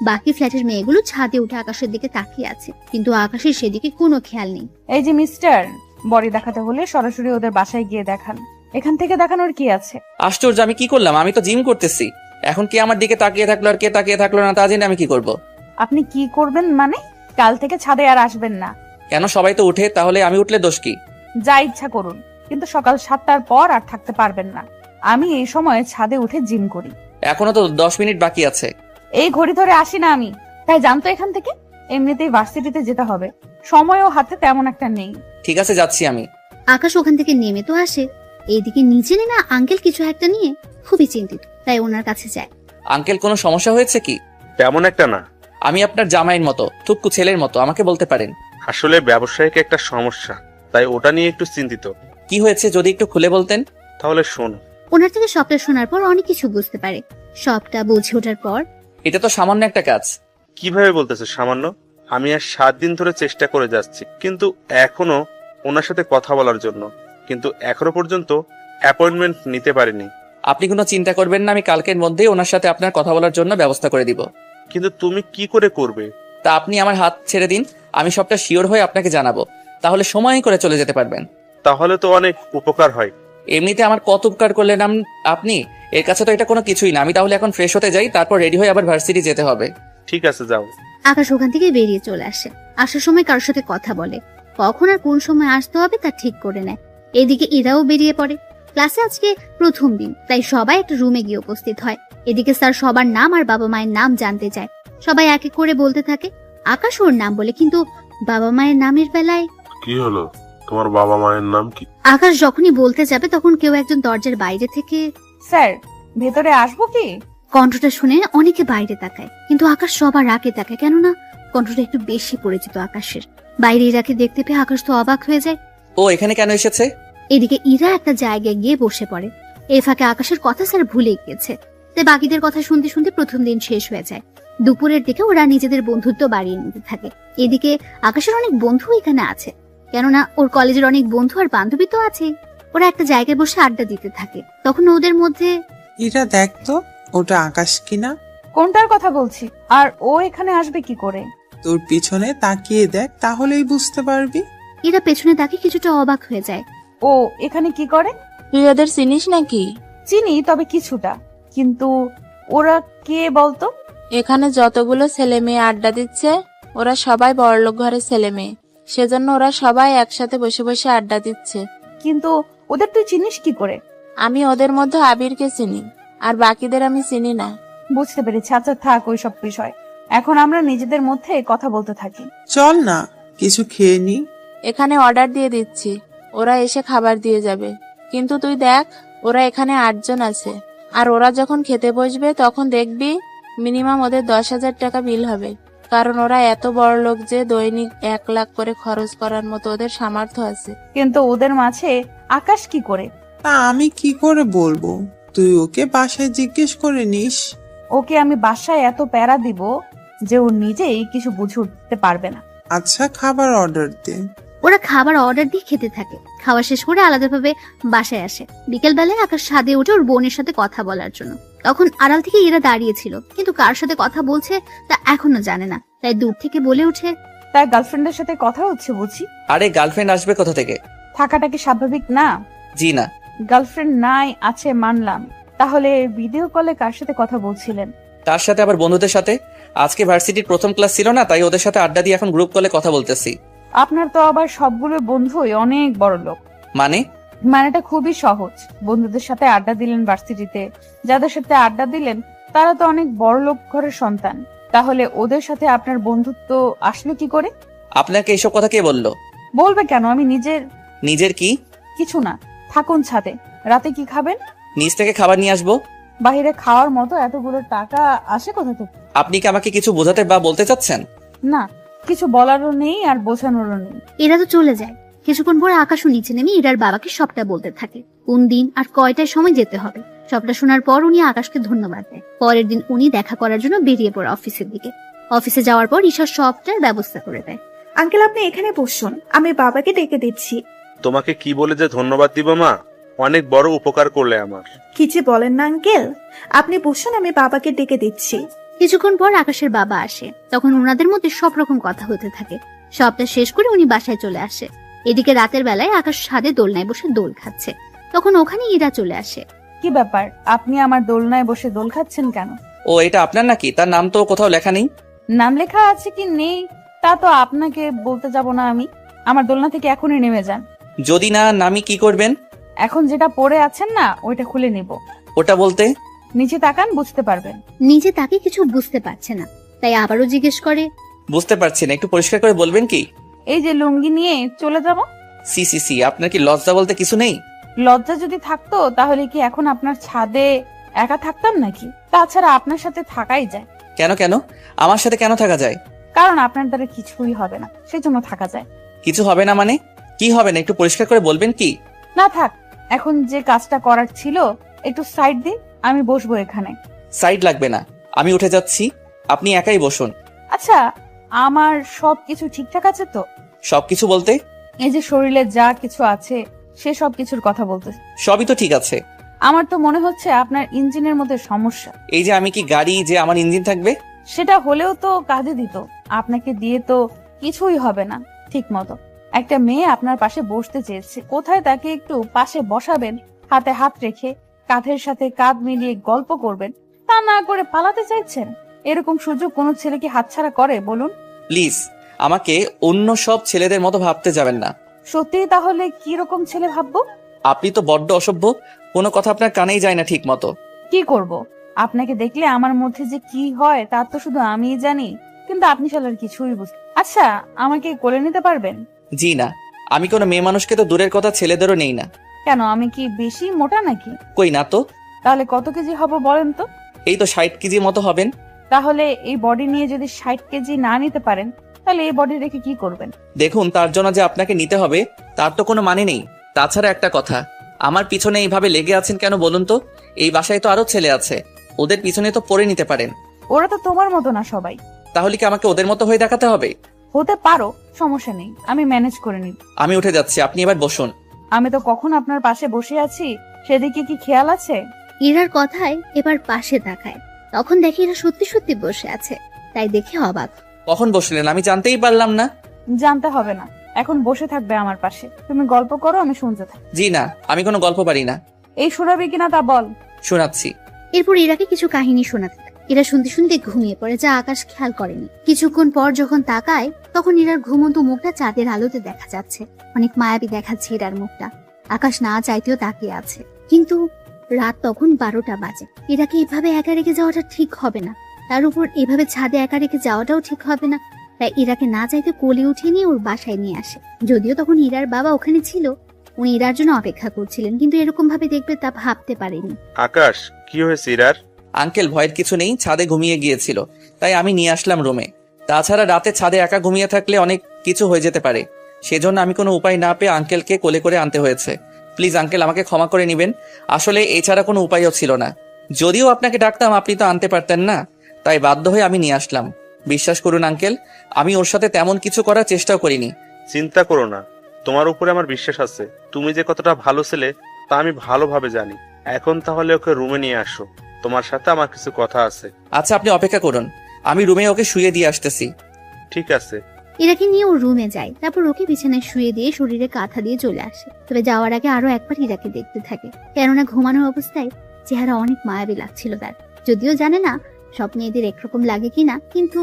বাকি ফ্ল্যাটের মেয়েগুলো ছাদে উঠে আকাশের দিকে তাকিয়ে আছে, কিন্তু আকাশের সেদিকে কোনো খেয়াল নেই। এই যে মিস্টার, বডি দেখাতে হলে সরাসরি ওদের বাসায় গিয়ে দেখান, এখান থেকে দেখানোর কি আছে? আশ্চর্য, আমি কি করলাম? আমি তো জিম করতেছি। এখন কে আমার দিকে তাকিয়ে থাকলো আর কে তাকিয়ে থাকলো না তা জেনে আমি কি করব? আপনি কি করবেন মানে? কাল থেকে ছাদে আর আসবেন না। কেন? সবাই তো উঠে, তাহলে আমি উঠলে দোষ কি? যা ইচ্ছা করুন, কিন্তু সকাল 7টার পর আর থাকতে পারবেন না। আমি এই সময় ছাদে উঠে জিম করি। এখনো তো 10 মিনিট বাকি আছে। এই ঘড়ি ধরে আসি না আমি, তাই জানতো এখান থেকে। এমনিতেই ভার্সিটিতে যেতে হবে, সময়ও হাতে তেমন একটা নেই। ঠিক আছে, যাচ্ছি আমি। আকাশ ওখান থেকে নেমে তো আসে। এইদিকে নিচে না আঙ্কেল কিছু একটা নিয়ে খুবই চিন্তিত, তাই ওনার কাছে যায়। আঙ্কেল, কোনো সমস্যা হয়েছে কি? তেমন একটা না। আমি আপনার জামাইয়ের মতো, থুকু ছেলের মতো, আমাকে বলতে পারেন। আসলে ব্যবসায়িক একটা সমস্যা, তাই ওটা নিয়ে একটু চিন্তিত। কি হয়েছে যদি একটু খুলে বলতেন? তাহলে শোন। ওনার থেকে সবটা শোনার পর অনেক কিছু বুঝতে পারে। সবটা বুঝে ওঠার পর, এটা তো সামান্য একটা কাজ। কিভাবে বলতেছে সামান্য? আমি আর 7 দিন ধরে চেষ্টা করে যাচ্ছি, কিন্তু এখনো ওনার সাথে কথা বলার জন্য, কিন্তু এখনো পর্যন্ত অ্যাপয়েন্টমেন্ট নিতে পারিনি। আপনি কোনো চিন্তা করবেন না, আমি কালকের মধ্যেই ওনার সাথে আপনার কথা বলার জন্য ব্যবস্থা করে দিব। কিন্তু তুমি কি করে করবে? তা আপনি আমার হাত ছেড়ে দিন, আমি সবটা শিওর হয়ে আপনাকে জানাবো, তাহলে সময় করে চলে যেতে পারবেন। তাহলে তো অনেক উপকার হয়। এমনিতে আমার কত উপকার করলেন আপনি, এর কাছে তো এটা কোনো কিছুই না। আমি তাহলে এখন ফ্রেশ হতে যাই, তারপর রেডি হয়ে আবার ভার্সিটি যেতে হবে। ঠিক আছে, যাও। আকাশ ওখান থেকে বেরিয়ে চলে আসে। আসার সময় কারোর সাথে কথা বলে, কখন আর কোন সময় আসতে হবে তা ঠিক করে নেয়। এদিকে ইরাও বেরিয়ে পড়ে। ক্লাসে আজকে প্রথম দিন, তাই সবাই একটা রুমে গিয়ে উপস্থিত হয়। এদিকে স্যার সবার নাম আর বাবা মায়ের নাম জানতে চায়। সবাই এক এক করে বলতে থাকে। আকাশ ওর নাম বলে, কিন্তু বাবা মায়ের নামের বেলায় কি হলো? তোমার বাবা মায়ের নাম কি? আকাশ যখনই বলতে যাবে তখন কেউ একজন দরজার বাইরে থেকে, স্যার ভেতরে আসবো কি? কণ্ঠটা শুনে অনেকে বাইরে তাকায়, কিন্তু আকাশ সবার আগে তাকায়, কেননা কণ্ঠটা একটু বেশি পরিচিত আকাশের। বাইরে ইরাকে দেখতে পেয়ে আকাশ তো অবাক হয়ে যায়। ও এখানে কেন এসেছে? এদিকে ইরা একটা জায়গায় গিয়ে বসে পড়ে। এই ফাঁকে আকাশের কথা স্যার ভুলে গিয়েছে, তাই বাকিদের কথা শুনতে শুনতে প্রথম দিন শেষ হয়ে যায়। দুপুরের দিকে ওরা নিজেদের বন্ধুত্ব বাড়িয়ে নিতে থাকে। এদিকে আকাশের অনেক বন্ধু এখানে আছে, কেননা ওর কলেজের অনেক বন্ধু আর বান্ধবী তো আছেই। ওরা একটা জায়গায় বসে আড্ডা দিতে থাকে। তখন ওদের মধ্যে এটা দেখ তো, ওটা আকাশ কিনা? কোনটার কথা বলছি? আর ও এখানে আসবে কি করে? তোর পিছনে তাকিয়ে দেখ, তাহলেই বুঝতে পারবি। এরা পেছনে তাকে কিছুটা অবাক হয়ে যায়। ও এখানে কি করে? তুই ওদের চিনিস নাকি? চিনি, তবে কিছুটা। কিন্তু ওরা কে বলতো? এখানে যতগুলো ছেলে মেয়ে আড্ডা দিচ্ছে ওরা সবাই বড়লোক ঘরের ছেলে মেয়ে, সেজন্য ওরা সবাই একসাথে বসে বসে আড্ডা দিচ্ছে। কিন্তু ওদের তুই চিনিস কি করে? আমি ওদের মধ্যে আবিরকে চিনি, আর বাকিদের আমি চিনি না। বুঝতে পেরেছি। আচ্ছা থাক ওই সব বিষয়, এখন আমরা নিজেদের মধ্যে কথা বলতে থাকি। চল না কিছু খেয়ে নি। এখানে অর্ডার দিয়ে দিচ্ছি, ওরা এসে খাবার দিয়ে যাবে। কিন্তু তুই দেখ, ওরা এখানে 8 জন আছে, আর ওরা যখন খেতে বসবে তখন দেখবি মিনিমাম ওদের 10,000 টাকা বিল হবে, কারণ ওরা এত বড় লোক যে দৈনিক 1 লাখ করে খরচ করার মতো ওদের সামর্থ্য আছে। কিন্তু ওদের মাঝে আকাশ কি করে? তা আমি কি করে বলবো? তুই ওকে বাসায় জিজ্ঞেস করে নিস। ওকে আমি বাসায় এত প্যারা দিব যে ও নিজেই কিছু বুঝে উঠতে পারবে না। আচ্ছা খাবার অর্ডার দে। ওরা খাবার অর্ডার দিয়ে খেতে থাকে। খাওয়া শেষ করে আলাদাভাবে বাসায় আসে। বিকেল বেলায় আকাশ ছাদে উঠে ওর বোনের সাথে কথা বলার জন্য। তখন আড়াল থেকে এরা দাঁড়িয়েছিল, কিন্তু কার সাথে কথা বলছে তা এখনো জানে না, তাই দূর থেকে বলে ওঠে, তার গার্লফ্রেন্ডের সাথে কথা হচ্ছে বুঝি? আরে গার্লফ্রেন্ড আসবে কোথা থেকে? থাকাটা কি স্বাভাবিক না? জি না। গার্লফ্রেন্ড নাই আছে মানলাম, তাহলে ভিডিও কলে কার সাথে কথা বলছিলেন? তার সাথে আবার বন্ধুদের সাথে। আজকে ভার্সিটির প্রথম ক্লাস ছিল না, তাই ওদের সাথে আড্ডা দিয়ে এখন গ্রুপ কলে কথা বলতেছি। আপনার তো আবার সবগুলো বন্ধুই অনেক বড় লোক। মানেটা খুবই সহজ। বন্ধুদের সাথে আড্ডা দিলেন ভার্সিটিতে, যাদের সাথে আড্ডা দিলেন তারা তো অনেক বড় লোক ঘরের সন্তান। তাহলে ওদের সাথে আপনার বন্ধুত্ব আসলো কি করে? আপনাকে এইসব কথা কে বললো? বলবে কেন? আমি নিজের কি? কিছু না, থাকুন ছাদে। রাতে কি খাবেন? নিচ থেকে খাবার নিয়ে আসবো। বাহিরে খাওয়ার মতো এতগুলো টাকা আসে কোথা থেকে? আপনি কি আমাকে কিছু বোঝাতে বা বলতে চাচ্ছেন? না, কিছু বলারও নেই আর বোঝানোরও নেই। এরা তো চলে যায়। কিছুক্ষণ পর আকাশও নিচে নেমে ইরার বাবাকে সবটা বলতে থাকে, কোন দিন আর কয়টায় সময় যেতে হবে। সবটা শোনার পর উনি আকাশকে ধন্যবাদ দেয়। পরের দিন উনি দেখা করার জন্য বেরিয়ে পড়ে অফিসের দিকে। অফিসে যাওয়ার পর ঈশা সবটার ব্যবস্থা করে দেয়। আঙ্কেল আপনি এখানে বসুন, আমি বাবাকে ডেকে দিচ্ছি। তোমাকে কি বলে যে ধন্যবাদ দিব মা, অনেক বড় উপকার করলে আমার। কি যে বলেন না আঙ্কেল, আপনি বসুন, আমি বাবাকে ডেকে দিচ্ছি। কিছুক্ষণ পর আকাশের বাবা আসে। তখন ওনাদের মধ্যে সব রকম কথা হতে থাকে। সবটা শেষ করে উনি বাসায় চলে আসে। এদিকে রাতের বেলায় আকাশ ছাদে দোলনায় বসে দোল খাচ্ছে। তখন ওখানে ইরা চলে আসে। কি ব্যাপার, আপনি আমার দোলনায় বসে দোল খাচ্ছেন কেন? ও এটা আপনার নাকি? তার নাম তো কোথাও লেখা নেই। নাম লেখা আছে কি নেই তা তো আপনাকে বলতে যাব না আমি। আমার দোলনা থেকে এখনই নেমে যান। যদি না নামি কি করবেন? এখন যেটা পরে আছেন না ওইটা খুলে নিব। ওটা বলতে? নিচে তাকান, বুঝতে পারবেন। নিজে তাকে কিছু বুঝতে পারছে না, তাই আবারও জিজ্ঞেস করে, বুঝতে পারছি না, একটু পরিষ্কার করে বলবেন কি? এই যে লুঙ্গি নিয়ে চলে যাব। সি আপনার কি লজ্জা বলতে কিছু নেই? লজ্জা যদি থাকতো তাহলে কি এখন আপনার ছাদে একা থাকতাম নাকি? তাছাড়া আপনার সাথে থাকাই যায়। কেন আমার সাথে কেন থাকা যায়? কারণ আপনার দ্বারা কিছুই হবে না, সেজন্য থাকা যায়। কিছু হবে না মানে? কি হবে না একটু পরিষ্কার করে বলবেন কি? না থাক, এখন যে কাজটা করার ছিল একটু সাইড দিই, আমি বসবো এখানে। সাইড লাগবে না, আমি উঠে যাচ্ছি, আপনি একাই বসুন। আচ্ছা, আমার সবকিছু ঠিকঠাক আছে তো? সবকিছু বলতে? এই যে শরীরে যা কিছু আছে সে সব কিছুর কথা বলতে। সবই তো ঠিক আছে। আমার তো মনে হচ্ছে আপনার ইঞ্জিনের মধ্যে সমস্যা। এই যে আমি কি গাড়ি যে আমার ইঞ্জিন থাকবে? সেটা হলেও তো কাজে দিত। আপনাকে দিয়ে তো কিছুই হবে না ঠিক মতো। একটা মেয়ে আপনার পাশে বসতে চেয়েছে, কোথায় তাকে একটু পাশে বসাবেন, হাতে হাত রেখে কাঁধের সাথে কাঁধ মিলিয়ে গল্প করবেন, তা না করে পালাতে চাইছেন। এরকম সুযোগ কোনো ছেলে কি হাতছাড়া করে বলুন? প্লিজ আমাকে অন্য সব ছেলেদের মতো ভাবতে যাবেন না। সত্যি তাহলে কি রকম ছেলে ভাববো? আপনি তো বড্ড অসভ্য, কোনো কথা আপনার কানেই যায় না ঠিক মতো। কি করব, আপনাকে দেখলে আমার মধ্যে যে কি হয় তা তো শুধু আমিই জানি, কিন্তু আপনি শালার কিছুই বুঝতে। আচ্ছা, আমাকে কোলে নিতে পারবেন? জি না, আমি কোনো মেয়ে মানুষকে তো দূরের কথা ছেলেদেরও নেই না। কেন, আমি কি বেশি মোটা নাকি? কই না তো। তাহলে কত কেজি হব বলেন তো? এই তো 60 কেজি মতো হবেন। তাহলে এই বডি নিয়ে যদি 60 কেজি না নিতে পারেন, তাহলে এই বডি রেখে কি করবেন? দেখুন, তার জন্য যে আপনাকে নিতে হবে তার তো কোনো মানে নেই। তাছাড়া একটা কথা, আমার পিছনে এইভাবে লেগে আছেন কেন বলুন তো? এই বাসায় তো আরো ছেলে আছে, ওদের পিছনে তো পড়ে নিতে পারেন। ওরা তো তোমার মতো না সবাই। তাহলে কি আমাকে ওদের মতো হয়ে দেখাতে হবে? হতে পারো, সমস্যা নেই, আমি ম্যানেজ করে নিব। আমি উঠে যাচ্ছি, আপনি এবার বসুন। আমি তো কখন আপনার পাশে বসে আছি, সেদিকে কি খেয়াল আছে? ইরার কথায় এবার পাশে তাকায়, তখন দেখে ইরা সত্যি সত্যি বসে আছে, তাই দেখে অবাক। কখন বসলেন আমি জানতেই পারলাম না। জানতে হবে না, এখন বসে থাকবে আমার পাশে। তুমি গল্প করো, আমি শুনতে থাকি। জি না, আমি কোনো গল্প পারি না। এই শোনাবি কিনা তা বল। শোনাচ্ছি। এরপর ইরাকে কিছু কাহিনী শোনাতে থাকে। ইরা শুনতে শুনতে ঘুমিয়ে পড়ে, যা আকাশ খেয়াল করেনি। কিছুক্ষণ পর যখন তাকায়, তখন ইরার ঘুমন্ত মুখটা চাঁদের আলোতে দেখা যাচ্ছে। অনেক মায়াবী দেখাচ্ছে ইরার মুখটা। আকাশ না চাইতেও তাকিয়ে আছে, কিন্তু রাত তখন 12টা বাজে। ইরাকে এভাবে একা রেখে যাওয়াটা ঠিক হবে না, তার উপর এভাবে ছাদে একা রেখে যাওয়াটাও ঠিক হবে না। তাই ইরাকে না চাইতে কোলে উঠিয়ে নিয়ে ওর বাসায় নিয়ে আসে। যদিও তখন ইরার বাবা ওখানে ছিল, উনি ইরার জন্য অপেক্ষা করছিলেন, কিন্তু এরকম ভাবে দেখবে তা ভাবতে পারেনি। আকাশ, কি হয়েছে ইরার? আঙ্কেল, ভয়ের কিছু নেই, ছাদে ঘুমিয়ে গিয়েছিল, তাই আমি নিয়ে আসলাম রুমে। তাছাড়া রাতে ছাদে একা ঘুমিয়ে থাকলে অনেক কিছু হয়ে যেতে পারে, সেজন্য আমি কোনো উপায় না পেয়ে আঙ্কেলকে কোলে করে আনতে হয়েছে। প্লিজ আঙ্কেল, আমাকে ক্ষমা করে নেবেন। আসলে এছাড়া কোনো উপায়ও ছিল না। যদিও আপনাকে ডাকতাম, আপনি তো আনতে পারতেন না, তাই বাধ্য হয়ে আমি নিয়ে আসলাম। বিশ্বাস করুন আঙ্কেল, আমি ওর সাথে তেমন কিছু করার চেষ্টাও করিনি। চিন্তা করো না, তোমার উপরে আমার বিশ্বাস আছে। তুমি যে কতটা ভালো ছেলে তা আমি ভালোভাবে জানি। এখন তাহলে ওকে রুমে নিয়ে আসো, তোমার সাথে আমার কিছু কথা আছে। আচ্ছা, আপনি অপেক্ষা করুন, আমি রুমে ওকে শুয়ে দিয়ে আসতেছি। ঠিক আছে। ইরাকে নিয়ে ওর রুমে যায়, তারপর ওকে বিছানায় শুয়ে দিয়ে শরীরে কাঁথা দিয়ে চলে আসে। তবে যাওয়ার আগে আরো একবার ইরাকে দেখতে থাকে, কেননা ঘুমানোর অবস্থায় চেহারা অনেক মায়াবী লাগছিল তার। যদিও জানে না স্বপ্নে এদের একরকম লাগে কিনা, কিন্তু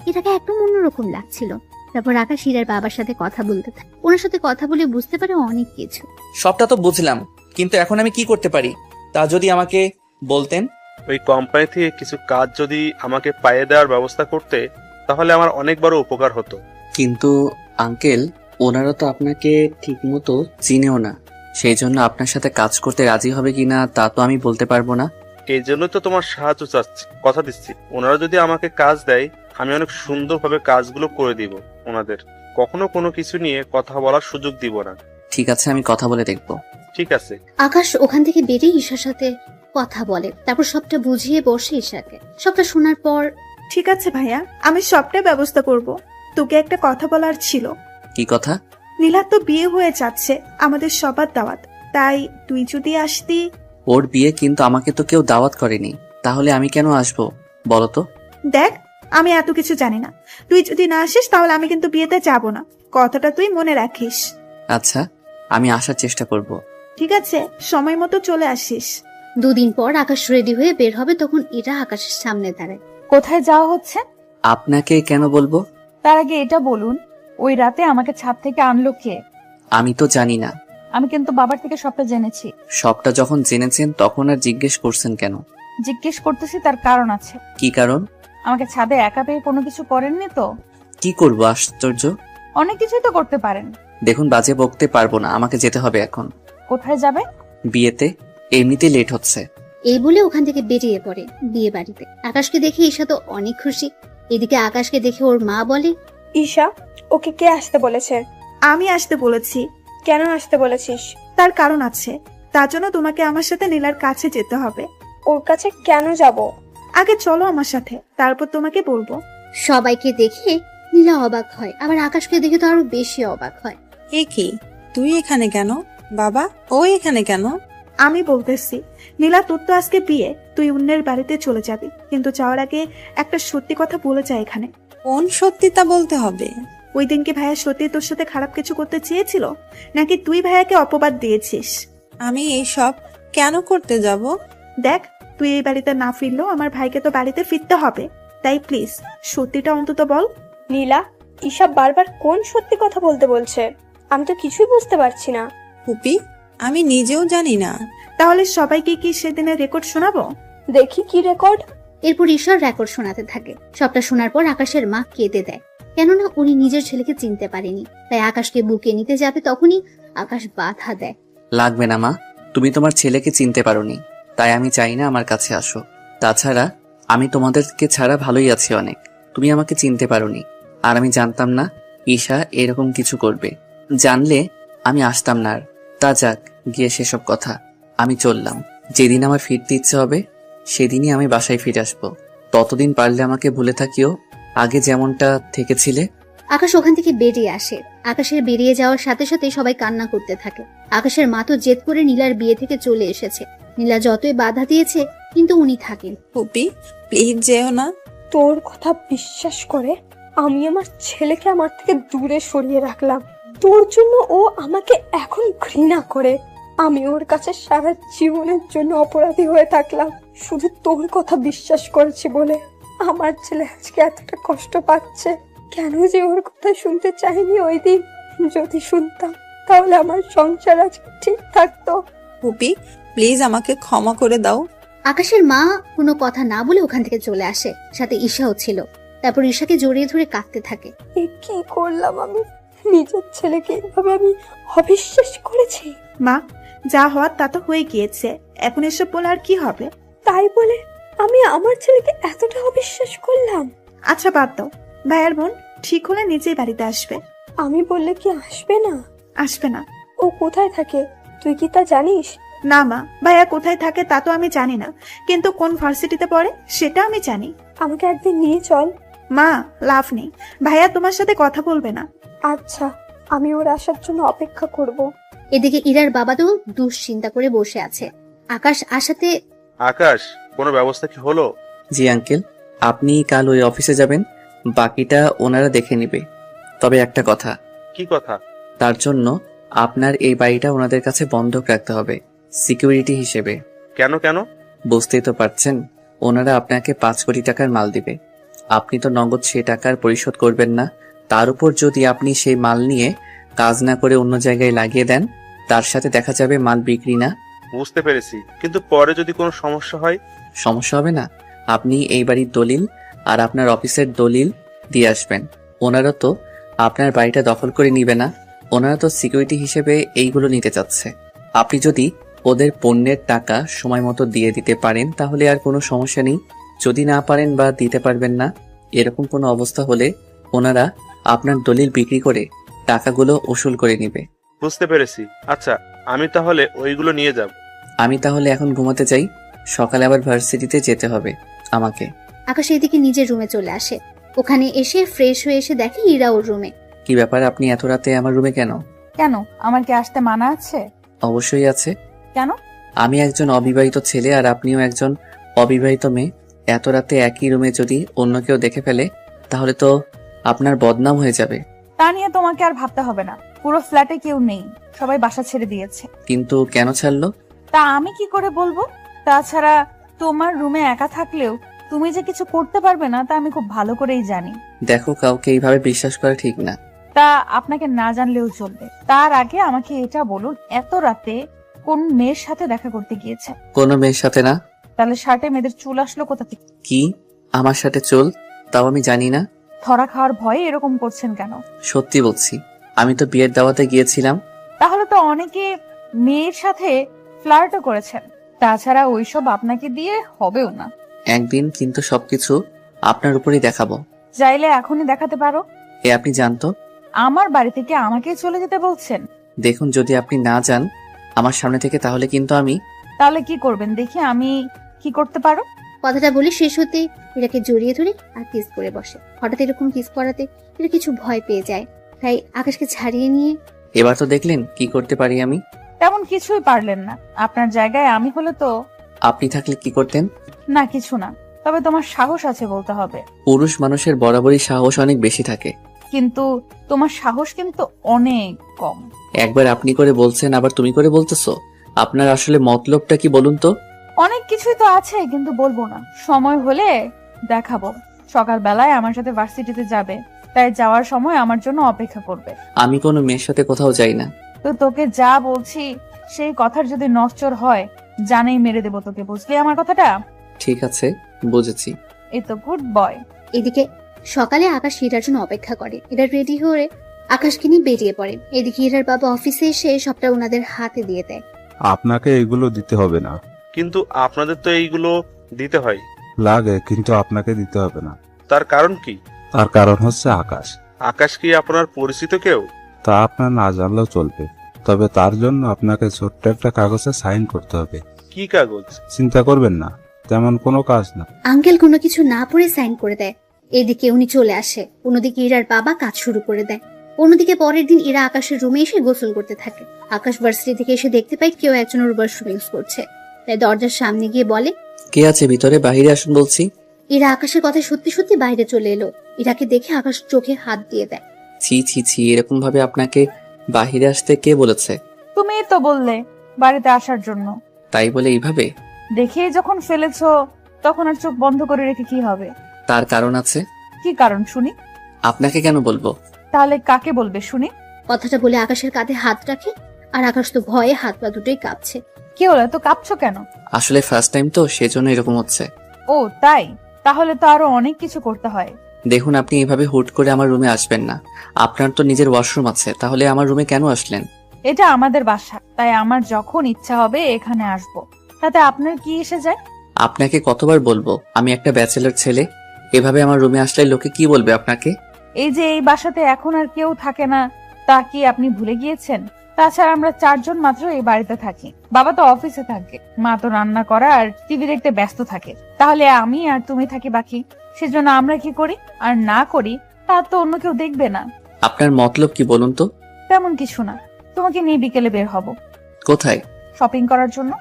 এটাকে একদম অন্যরকম লাগছিল। তারপর আকাশ ইরার বাবার সাথে কথা বলতে থাকে। ওনার সাথে কথা বলে বুঝতে পারে অনেক কিছু। সবটা তো বুঝলাম, কিন্তু এখন আমি কি করতে পারি তা যদি আমাকে বলতেন। ওই কোম্পানি থেকে কিছু কাজ যদি আমাকে পাইয়ে দেওয়ার ব্যবস্থা করতে, তাহলে আমার অনেক বড় উপকার হতো। কিন্তু আঙ্কেল, ওনারা তো আপনাকে ঠিক মতো চিনেও না, সেই জন্য আপনার সাথে কাজ করতে রাজি হবে কিনা তা তো আমি বলতে পারবো না। এই জন্য তো তোমার সাহায্য চাচ্ছি, কথা দিচ্ছি। ওনারা যদি আমাকে কাজ দেয়, আমি অনেক সুন্দরভাবে কাজগুলো করে দিব ওনাদের। কখনো কোনো কিছু নিয়ে কথা বলার সুযোগ দিব না। ঠিক আছে, আমি কথা বলে দেখবো। ঠিক আছে। আকাশ ওখান থেকে বেরিয়ে ঈশার সাথে কথা বলে, তারপর সবটা বুঝিয়ে বসে ঈশাকে। সবটা শোনার পর, ঠিক আছে ভাইয়া, আমি সবটাই ব্যবস্থা করব। তোকে একটা কথা বলার ছিল। কি কথা? নীলার তো বিয়ে হয়ে যাচ্ছে, আমাদের সবার দাওয়াত, তাই তুই যদি আসতি। ওর বিয়ে, কিন্তু আমাকে তো কেউ দাওয়াত করেনি, তাহলে আমি কেন আসবো বলো তো? দেখ, আমি এত কিছু জানি না। তুই যদি না আসিস তাহলে আমি কিন্তু বিয়েতে যাব না, কথাটা তুই মনে রাখিস। আচ্ছা, আমি আসার চেষ্টা করব। ঠিক আছে, সময় মতো চলে আসিস। 2 দিন পর আকাশ রেডি হয়ে বের হবে, তখন এরা আকাশের সামনে দাঁড়ায়। কোথায় যাওয়া হচ্ছে? আপনাকে কেন বলবো? তার আগে এটা বলুন, ওই রাতে আমাকে ছাদ থেকে আনলো কে? আমি তো জানি না। আমি কিন্তু বাবার থেকে সবটা জেনেছি। সবটা যখন জেনেছেন তখন আর জিজ্ঞেস করছেন কেন? জিজ্ঞেস করতেছি তার কারণ আছে। কি কারণ? আমাকে ছাদে একা পেয়ে কোনো কিছু করেননি তো? কি করবো, আশ্চর্য। অনেক কিছুই তো করতে পারেন। দেখুন, বাজে বকতে পারবো না, আমাকে যেতে হবে এখন। কোথায় যাবে? বিয়েতে, এমনিতে লেট হচ্ছে। এই বলে ওখান থেকে বেরিয়ে পড়ে বিয়ে বাড়িতে। আকাশকে দেখে ঈশা তো অনেক খুশি। এদিকে আকাশকে দেখে ওর মা বলে, ঈশা, ওকে কে আসতে বলেছে? আমি আসতে বলেছি। কেন আসতে বলেছিস? তার কারণ আছে, তার জন্য তোমাকে আমার সাথে নীলার কাছে যেতে হবে। ওর কাছে কেন যাব? আগে চলো আমার সাথে, তারপর তোমাকে বলবো। সবাইকে দেখে নীলা অবাক হয়, আবার আকাশকে দেখে তো আরো বেশি অবাক হয়। এ কি, তুই এখানে কেন? বাবা, ও এখানে কেন? আমি বলতেছি, নীলা, তোর তো আজকে বিয়ে, তুই অন্যের বাড়িতে চলে যাবি, কিন্তু যাওয়ার আগে একটা সত্যি কথা বলে যা এখানে। কোন সত্যিটা বলতে হবে? ওই দিন কি ভাইয়া সত্যি তোর সাথে খারাপ কিছু করতে চেয়েছিল, নাকি তুই ভাইয়াকে অপবাদ দিয়েছিস? আমি এইসব কেন করতে যাব? দেখ, তুই এই বাড়িতে না ফিরলেও আমার ভাইকে তো বাড়িতে ফিরতে হবে, তাই প্লিজ সত্যিটা অন্তত বল। নীলা, ঈশা বারবার কোন সত্যি কথা বলতে বলছে? আমি তো কিছুই বুঝতে পারছি না। পুপি, আমি নিজেও জানি না। তাহলে সবাইকে কি সেদিনের রেকর্ড শোনাবো? দেখি কি রেকর্ড। এরপর ঈশ্বর রেকর্ড শোনাতে থাকে। সবটা শোনার পর আকাশের মা কেঁদে দেয়, কেননা উনি নিজের ছেলেকে চিনতে পারেনি। তাই আকাশকে বুকে নিতে যাবে, তখনই আকাশ বাধা দেয়। লাগবে না মা, তুমি তোমার ছেলেকে চিনতে পারোনি, তাই আমি চাই না আমার কাছে আসো। তাছাড়া আমি তোমাদেরকে ছাড়া ভালোই আছি অনেক। তুমি আমাকে চিনতে পারোনি, আর আমি জানতাম না ঈশা এরকম কিছু করবে। জানলে আমি আসতাম না আর। তা যাক, গিয়ে সেসব কথা। আমি চললাম। যেদিন আমার ফিরতে ইচ্ছে হবে সেদিনই আমি বাসায় ফিরে আসবো। ততদিন পারলে আমাকে ভুলে থাকিও, আগে যেমনটা থেকেছিলে। আকাশ ওখান থেকে বেরিয়ে আসে। আকাশের বেরিয়ে যাওয়ার সাথে সাথে সবাই কান্না করতে থাকে। আকাশের মা তো জেদ করে নীলার বিয়ে থেকে চলে এসেছে। নীলা যতই বাধা দিয়েছে কিন্তু উনি থাকেন। পুপি প্লিজ যেও না। তোর কথা বিশ্বাস করে আমি আমার ছেলেকে আমার থেকে দূরে সরিয়ে রাখলাম। তোর জন্য ও আমাকে এখন ঘৃণা করে। আমি ওর কাছে সারা জীবনের জন্য অপরাধী হয়ে থাকলাম শুধু তোর কথা বিশ্বাস করেছি বলে। আমার ছেলে আজকে এতটা কষ্ট পাচ্ছে কেন যে ওর কথা শুনতে চাইনি ওই দিন। যদি শুনতাম তাহলে আমার সংসার আজকে ঠিক থাকতো। পুপি প্লিজ আমাকে ক্ষমা করে দাও। আকাশের মা কোনো কথা না বলে ওখান থেকে চলে আসে, সাথে ঈশাও ছিল। তারপর ঈশাকে জড়িয়ে ধরে কাঁদতে থাকে। এ কি করলাম আমি? নিজের ছেলেকে এভাবে আমি অবিশ্বাস করেছি। মা, যা হওয়ার তা তো হয়ে গিয়েছে, এখন এসব বলে আর কি হবে? তাই বলে আমি আমার ছেলেকে এতটা অবিশ্বাস করলাম? আচ্ছা বাদ দাও, ভাইয়ার বোন ঠিক হলে নিজেই বাড়িতে আসবে। আমি বললে কি আসবে না? আসবে না। ও কোথায় থাকে তুই কি তা জানিস? না মা, ভাইয়া কোথায় থাকে তা তো আমি জানি না, কিন্তু কোন ভার্সিটিতে পড়ে সেটা আমি জানি। আমাকে একদিন নিয়ে চল। মা, লাভ নেই, ভাইয়া তোমার সাথে কথা বলবে না। আচ্ছা, আমি ওর আসার জন্য অপেক্ষা করব। এদিকে ইরার বাবা তো দুশ্চিন্তা করে বসে আছে। আকাশ আসাতে। আকাশ, কোনো ব্যবস্থা কি হলো? জি আঙ্কেল, আপনি কাল ওই অফিসে যাবেন, বাকিটা ওনারা দেখে নিবে। তবে একটা কথা। কি কথা? তার জন্য আপনার এই বাড়িটা ওনাদের কাছে বন্ধক রাখতে হবে, সিকিউরিটি হিসেবে। কেন কেন? বুঝতেই তো পারছেন, ওনারা আপনাকে 5 কোটি টাকার মাল দিবে। আপনি তো নগদ সেই টাকার পরিশোধ করবেন না। তার উপর যদি আপনি সেই মাল নিয়ে কাজ না করে অন্য জায়গায় লাগিয়ে দেন, তার সাথে দেখা যাবে মাল বিক্রি না। বুঝতে পেরেছি, কিন্তু পরে যদি কোনো সমস্যা হয়? সমস্যা হবে না। আপনি এই বাড়ির দলিল আর আপনার অফিসের দলিল দিয়ে আসবেন। ওনারা তো আপনার বাড়িটা দখল করে নিবে না, ওনারা তো সিকিউরিটি হিসেবে এইগুলো নিতে চাচ্ছে। আপনি যদি ওদের পণ্যের টাকা সময় মতো দিয়ে দিতে পারেন তাহলে আর কোনো সমস্যা নেই। যদি না পারেন বা দিতে পারবেন না, এরকম কোনো অবস্থা হলে ওনারা আপনার দলিল বিক্রি করে টাকাগুলো উসুল করে নিবে। বুঝতে পেরেছি। আচ্ছা, আমি তাহলে ওইগুলো নিয়ে যাব। আমি তাহলে এখন ঘুমাতে যাই, সকালে আবার ভার্সিটিতে যেতে হবে আমাকে। আকাশ এদিকে নিজের রুমে চলে আসে। ওখানে এসে ফ্রেশ হয়ে এসে দেখে ইরা ওর রুমে। কি ব্যাপার, আপনি এত রাতে আমার রুমে কেন? কেন, আমার কি আসতে মানা আছে? অবশ্যই আছে। কেন? আমি একজন অবিবাহিত ছেলে আর আপনিও একজন অবিবাহিত মেয়ে। এত রাতে একই রুমে যদি অন্য কেউ দেখে ফেলে তাহলে তো আপনার বদনাম হয়ে যাবে। তা নিয়ে তোমাকে আর ভাবতে হবে না। পুরো ফ্ল্যাটে কেউ নেই, সবাই বাসা ছেড়ে দিয়েছে। কিন্তু কেন ছাড়লো? তা আমি কি করে বলবো? তাছাড়া তোমার রুমে একা থাকলেও তুমি যে কিছু করতে পারবে না তা আমি খুব ভালো করেই জানি। দেখো, কাউকে এইভাবে বিশ্বাস করা ঠিক না। তা আপনাকে না জানলেও চলবে। তার আগে আমাকে এটা বলুন, এত রাতে কোন মেয়ের সাথে দেখা করতে গিয়েছে? কোনো মেয়ের সাথে না। তাহলে শার্টে মেয়েদের চুল আসলো কোথা থেকে? কি আমার সাথে চুল? তাও আমি জানি না। ধরা খাওয়ার ভয়ে এরকম করছেন কেন? সত্যি বলছি, আমি তো বিয়ের দাওয়াতে গিয়েছিলাম। তাহলে তো অনেকে মেয়ের সাথে ফ্লার্টও করেছেন। তাছাড়া ওইসব আপনাকে দিয়ে হবেও না। একদিন কিন্তু সবকিছু আপনার উপরেই দেখাবো। চাইলে এখনই দেখাতে পারো। এ আপনি জানতো? আমার বাড়ি থেকে আমাকেই চলে যেতে বলছেন? দেখুন, যদি আপনি না যান আমার সামনে থেকে তাহলে কিন্তু আমি। তাহলে কি করবেন দেখি আমি কি করতে পারো। কথাটা বলে শেষ হতেই ইরাকে জড়িয়ে ধরে আর কিস করে বসে। হঠাৎ এরকম কিস করাতে এরা কিছু ভয় পেয়ে যায়, তাই আকাশকে ছাড়িয়ে নিয়ে। এবার তো দেখলেন কি করতে পারি আমি। তেমন কিছুই পারলেন না। আপনার জায়গায় আমি হলে তো। আপনি থাকলে কি করতেন? না, কিছু না। তবে তোমার সাহস আছে বলতে হবে। পুরুষ মানুষের বরাবরই সাহস অনেক বেশি থাকে, কিন্তু তোমার সাহস কিন্তু অনেক কম। একবার আপনি করে বলছেন আবার তুমি করে বলতেছো। আপনার আসলে মতলবটা কি বলুন তো? অনেক কিছুই তো আছে, কিন্তু বলবো না। সময় হলে দেখাবো। সকালবেলায় আমার সাথে ভার্সিটিতে যাবে, তাই যাওয়ার সময় আমার জন্য অপেক্ষা করবে। আমি কোনো মেয়ের সাথে কোথাও যাই না। তো তোকে যা বলছি সেই কথার যদি নড়চড় হয় জানেই মেরে দেবো তোকে, বুঝলি আমার কথাটা? ঠিক আছে, বুঝেছি। এই তো গুড বয়। এদিকে সকালে আকাশ ইরার জন্য অপেক্ষা করে। এরা রেডি হয়ে আকাশকে নিয়ে বেরিয়ে পড়ে। এদিকে ইরার বাবা অফিসে এসে সবটা ওনাদের হাতে দিয়ে দেয়। আপনাকে এগুলো দিতে হবে না, কিন্তু আপনাদের তো এইগুলো দিতে হয়। লাগে, কিন্তু আপনাকে দিতে হবে না। তার কারণ কি? তার কারণ হচ্ছে আকাশ। আকাশ কি আপনার পরিচিত কেউ? তা আপনার না জানলেও চলবে, তবে তার জন্য আপনাকে ছোট্ট একটা কাগজে সাইন করতে হবে। কি কাগজ? চিন্তা করবেন না, তেমন কোনো কাজ না। আঙ্কেল কোনো কিছু না পড়ে সাইন করে দেয়। এদিকে উনি চলে আসে, অন্যদিকে ইরার বাবা কাজ শুরু করে দেয়। অন্যদিকে পরের দিন ইরা আকাশের রুমে এসে গোসল করতে থাকে। আকাশ ভার্সিটি থেকে এসে দেখতে পায় কেউ একজন ওর ওয়াশরুম ইউজ করছে, তাই দরজার সামনে গিয়ে বলে, কে আছে ভিতরে? বাইরে আসুন বলছি। ইরা আকাশের কথা সত্যি সত্যি বাইরে চলে এলো। ইরাকে দেখে আকাশ চোখে হাত দিয়ে দেয়। ছি ছি ছি, এরকম ভাবে আপনাকে বাহিরে আসতে কে বলেছে? তুমিই তো বললে বাড়িতে আসার জন্য। তাই বলে এইভাবে? দেখে যখন ফেলেছো তখন আর চোখ বন্ধ করে রেখে কি হবে? তার কারণ আছে। কি কারণ শুনি? আপনাকে কেন বলবো? তাহলে কাকে বলবে শুনি? কথাটা বলে আকাশের কাঁধে হাত রাখে, আর আকাশ তো ভয়ে হাত পা দুটোই কাঁপছে। কি হলো, তো কাঁপছো কেন? আসলে ফার্স্ট টাইম তো, সেজন্য এরকম হচ্ছে। ও তাই? তাহলে তো আরো অনেক কিছু করতে হয়। দেখুন, আপনি এভাবে হুট করে আমার রুমে আসবেন না। আপনার তো নিজের ওয়াশরুম আছে, তাহলে আমার রুমে কেন আসলেন? এটা আমাদের বাসা, তাই আমার যখন ইচ্ছা হবে এখানে আসব। তাতে আপনার কি এসে যায়? আপনাকে কতবার বলবো আমি একটা ব্যাচেলর ছেলে? এভাবে আমার রুমে আসলে লোকে কি বলবে আপনাকে? এই যে এই বাসাতে এখন আর কেউ থাকে না, তা কি আপনি ভুলে গিয়েছেন? তাছাড়া আমরা 4 জন মাত্র এই বাড়িতে থাকি। বাবা তো অফিসে থাকে, মা তো রান্না করা আর টিভি দেখতে ব্যস্ত থাকে। তাহলে আমি আর তুমি থাকি বাকি। সেজন্য আমরা কি করি আর না করি তা তো অন্য কেউ দেখবে না। আপনার মতলব কি বলুন তো? তেমন কিছু না, তোমাকে নিয়ে বিকেলে বের হব। কোথায়? শপিং করার জন্য।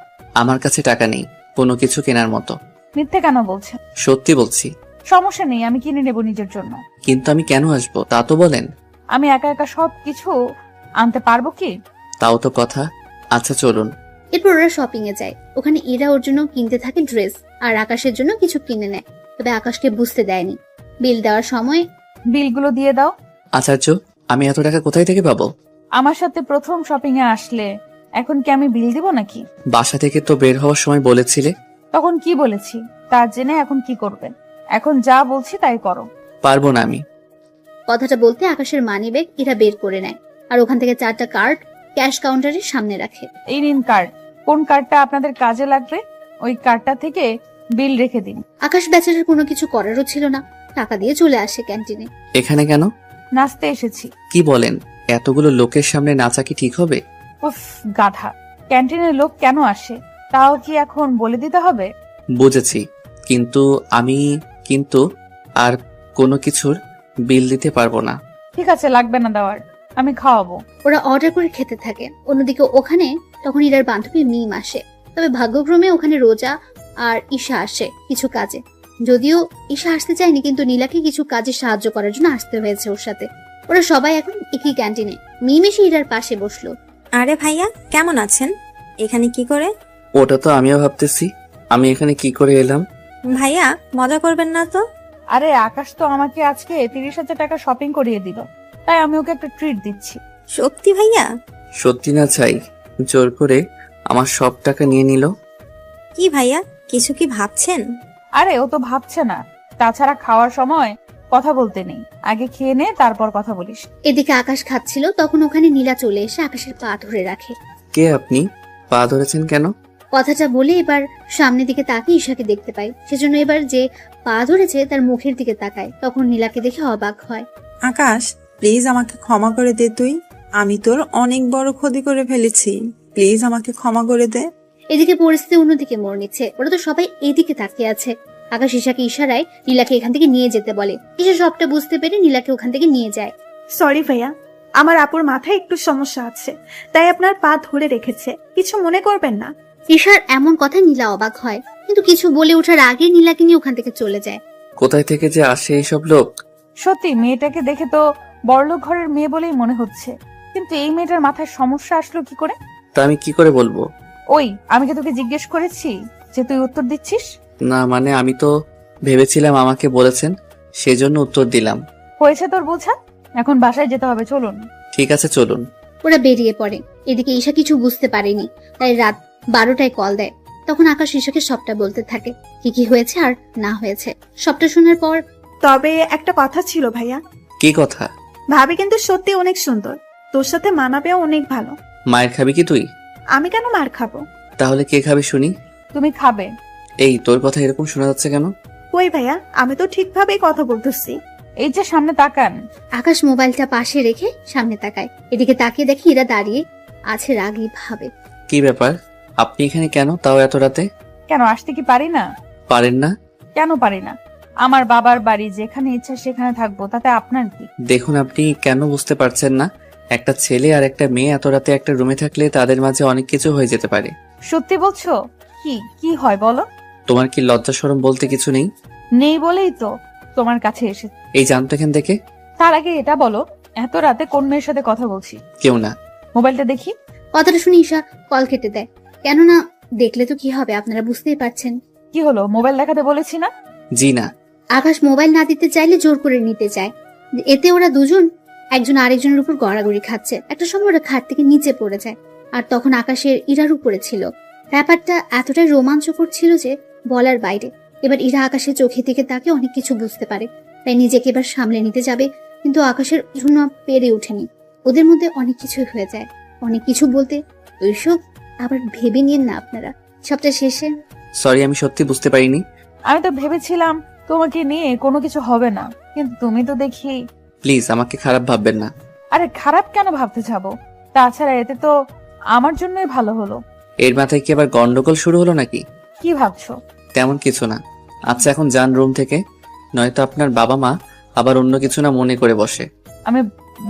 আমার কাছে টাকা নেই কোনো কিছু কেনার মতো। মিথ্যে কেন বলছেন? সত্যি বলছি। সমস্যা নেই, আমি কিনে নেব নিজের জন্য। কিন্তু আমি কেন আসবো তা তো বলেন। আমি একা একা সবকিছু আনতে পারবো কি? তাও তো কথা। আচ্ছা চলুন। এরপর ওরা শপিং এ যায়। ওখানে ইরা ওর জন্য কিনতে থাকে ড্রেস, আর আকাশের জন্য কিছু কিনে নেয়। তবে আকাশকে বুঝতে দেয়নি। বিল দেওয়ার সময়, বিলগুলো দিয়ে দাও। আচার্য, আমি এত টাকা কোথায় থেকে পাবো? আমার সাথে প্রথম শপিং এ আসলে, এখন কি আমি বিল দিব নাকি? বাসা থেকে তো বের হওয়ার সময় বলেছিলে। তখন কি বলেছি তা জেনে এখন কি করবেন? এখন যা বলছি তাই করো। পারবো না আমি। কথাটা বলতে আকাশের মানি ব্যাগ ইরা বের করে নেয়, আর ওখান থেকে 4টা কার্ড ক্যাশ কাউন্টারের সামনে রাখে। এই নিন কার্ড। কোন কার্ডটা আপনাদের কাজে লাগবে ওই কার্ডটা থেকে বিল রেখে দিন। আকাশ বেচারার কোনো কিছু করারও ছিল না, টাকা দিয়ে চলে আসে ক্যান্টিনে। এখানে কেন? নাচতে এসেছি। কি বলেন? এতগুলো লোকের সামনে নাচা কি ঠিক হবে? উফ গাধা, ক্যান্টিনের লোক কেন আসে তাও কি এখন বলে দিতে হবে? বুঝেছি, কিন্তু আমি আর কোনো কিছুর বিল দিতে পারবো না। ঠিক আছে, লাগবে না দেওয়ার, আমি খাওয়াবো। ওরা অর্ডার করে খেতে থাকে। অন্যদিকে ওখানে তখন ইরার বান্ধবী মিম আসে। তবে ভাগ্যক্রমে ওখানে রোজা আর ঈশা আসে কিছু কাজে। যদিও ঈশা আসতে চায়নি, কিন্তু নীলাকে কিছু কাজে সাহায্য করার জন্য আসতে হয়েছে ওর সাথে। ওরা সবাই এখন একই ক্যান্টিনে। মিম এসে ইরার পাশে বসলো। আরে ভাইয়া, কেমন আছেন? এখানে কি করে? ওটা তো আমিও ভাবতেছি, আমি এখানে কি করে এলাম। ভাইয়া, মজা করবেন না তো? আরে আকাশ তো আমাকে আজকে 30,000 টাকা শপিং করিয়ে দিল, তাই আমি ওকে একটা ট্রিট দিচ্ছি। সত্যি ভাইয়া? সত্যি না চাই, জোর করে আমার সব টাকা নিয়ে নিল। কি ভাইয়া, কিছু কি ভাবছেন? আরে ও তো ভাবছে না। তাছাড়া খাওয়ার সময় কথা বলতে নেই, আগে খেয়ে নে তারপর কথা বলিস। এদিকে আকাশ খাচ্ছিল, তখন ওখানে নীলা চলে এসে আকাশের পা ধরে রাখে। কে আপনি? পা ধরেছেন কেন? কথাটা বলে এবার সামনের দিকে তাকিয়ে ঈশাকে দেখতে পায়। সেজন্য এবার যে পা ধরেছে তার মুখের দিকে তাকায়। তখন নীলাকে দেখে অবাক হয়। আকাশ, প্লিজ আমাকে ক্ষমা করে দে তুই। আমি তোর অনেক বড় ক্ষতি করে ফেলেছি, প্লিজ আমাকে ক্ষমা করে দে। এদিকে পরিস্থিতি অন্যদিকে মোড় নিচ্ছে। ওরা তো সবাই এদিকে তাকিয়ে আছে। আকাশ ঈশাকে ইশারায় নীলাকে এখান থেকে নিয়ে যেতে বলে। ঈশা সবটা বুঝতে পেরে নীলাকে ওখান থেকে নিয়ে যায়। সরি ভাইয়া, আমার আপুর মাথায় একটু সমস্যা আছে, তাই আপনার পা ধরে রেখেছে, কিছু মনে করবেন না। ঈশার এমন কথায় নীলা অবাক হয়, কিন্তু কিছু বলে ওঠার আগে নীলাকে নিয়ে ওখান থেকে চলে যায়। কোথায় থেকে যে আসে এইসব লোক? সত্যি মেয়েটাকে দেখে তো বড়লোক ঘরের মেয়ে বলেই মনে হচ্ছে, কিন্তু এই মেয়েটার মাথায় সমস্যা আসলো কি করে? তা আমি কি করে বলবো? ওই, আমি কি তোকে জিজ্ঞেস করেছি যে তুই উত্তর দিচ্ছিস? না মানে আমি তো ভেবেছিলাম আমাকে বলেছেন, সেজন্য উত্তর দিলাম। হয়েছে তোর বোঝা, এখন বাসায় যেতে হবে, চলুন। ঠিক আছে চলুন। ওরা বেরিয়ে পড়ে। এদিকে ঈশা কিছু বুঝতে পারেনি, তাই রাত 12টায় কল দেয়। তখন আকাশ ঈশাকে সবটা বলতে থাকে, কি কি হয়েছে আর না হয়েছে। সবটা শোনার পর, তবে একটা কথা ছিল ভাইয়া। কি কথা? ভাবি কিন্তু সত্যি অনেক সুন্দর, তোর সাথে মানাবেও অনেক ভালো। মায়ের খাবি কি তুই? আমি কেন মার খাবো? তাহলে কে খাবি শুনি? তুমি খাবে। এই তোর কথা এরকম শোনা যাচ্ছে কেন? কই ভাইয়া, আমি তো ঠিকভাবেই কথা বলতেছি। এই যে সামনে তাকান। আকাশ মোবাইলটা পাশে রেখে সামনে তাকায়। এদিকে তাকিয়ে দেখে ইরা দাঁড়িয়ে আছে রাগী ভাবে। কি ব্যাপার, আপনি এখানে কেন, তাও এত রাতে? কেন আসতে কি পারি না? পারেন না? কেন পারি না? আমার বাবার বাড়ি, যেখানে ইচ্ছা সেখানে থাকবো, তাতে আপনার কি? দেখুন, আপনি কেন বুঝতে পারছেন না? একটা ছেলে আর একটা মেয়ে এত রাতে একটা রুমে থাকলে তাদের মাঝে অনেক কিছু হয়ে যেতে পারে। সত্যি বলছো? কি কি হয় বলো? তোমার কি লজ্জা শরম বলতে কিছু নেই? নেই বলেই তো তোমার কাছে এসে। এই জানতো এখান থেকে? তার আগে এটা বলো, এত রাতে কোন মেয়ের সাথে কথা বলছি? কেউ না। মোবাইলটা দেখি। কথাটা শুনে ঈশা কল কেটে দেয়। কেননা দেখলে তো কি হবে, আপনারা বুঝতেই পারছেন। কি হলো, মোবাইল দেখাতে বলেছি না? জি না। আকাশ মোবাইল না দিতে চাইলে জোর করে নিতে চায়। এতে ওরা দুজন একজন আরেকজনের উপর গড়াগড়ি খাচ্ছে। একটা সময় ওরা খাট থেকে নিচে পড়ে যায়। আর তখন আকাশের ইরার উপরে ছিল। ব্যাপারটা এতটাই রোমাঞ্চকর ছিল যে বলার বাইরে। এবার ইরা আকাশের চোখের দিকে তাকে অনেক কিছু বুঝতে পারে, তাই নিজেকে এবার সামলে নিতে যাবে, কিন্তু আকাশের জন্য পেরে ওঠেনি। ওদের মধ্যে অনেক কিছুই হয়ে যায়। অনেক কিছু বলতে ওইসব আবার ভেবে নিন না আপনারা। সবটা শেষে সরি, আমি সত্যি বুঝতে পারিনি। আমি তো ভেবেছিলাম তোমাকে নিয়ে কোনো কিছু হবে না, কিন্তু তুমি তো দেখি। প্লিজ আমাকে খারাপ ভাববেন না। আরে খারাপ কেন ভাবতে যাবো? তাছাড়া এতে তো আমার জন্যই ভালো হলো। এর মাথায় কি আবার গন্ডগোল শুরু হলো নাকি? কি ভাবছো? তেমন কিছু না। আচ্ছা এখন যান রুম থেকে, নয়তো আপনার বাবা মা আবার অন্য কিছু না মনে করে বসে। আমি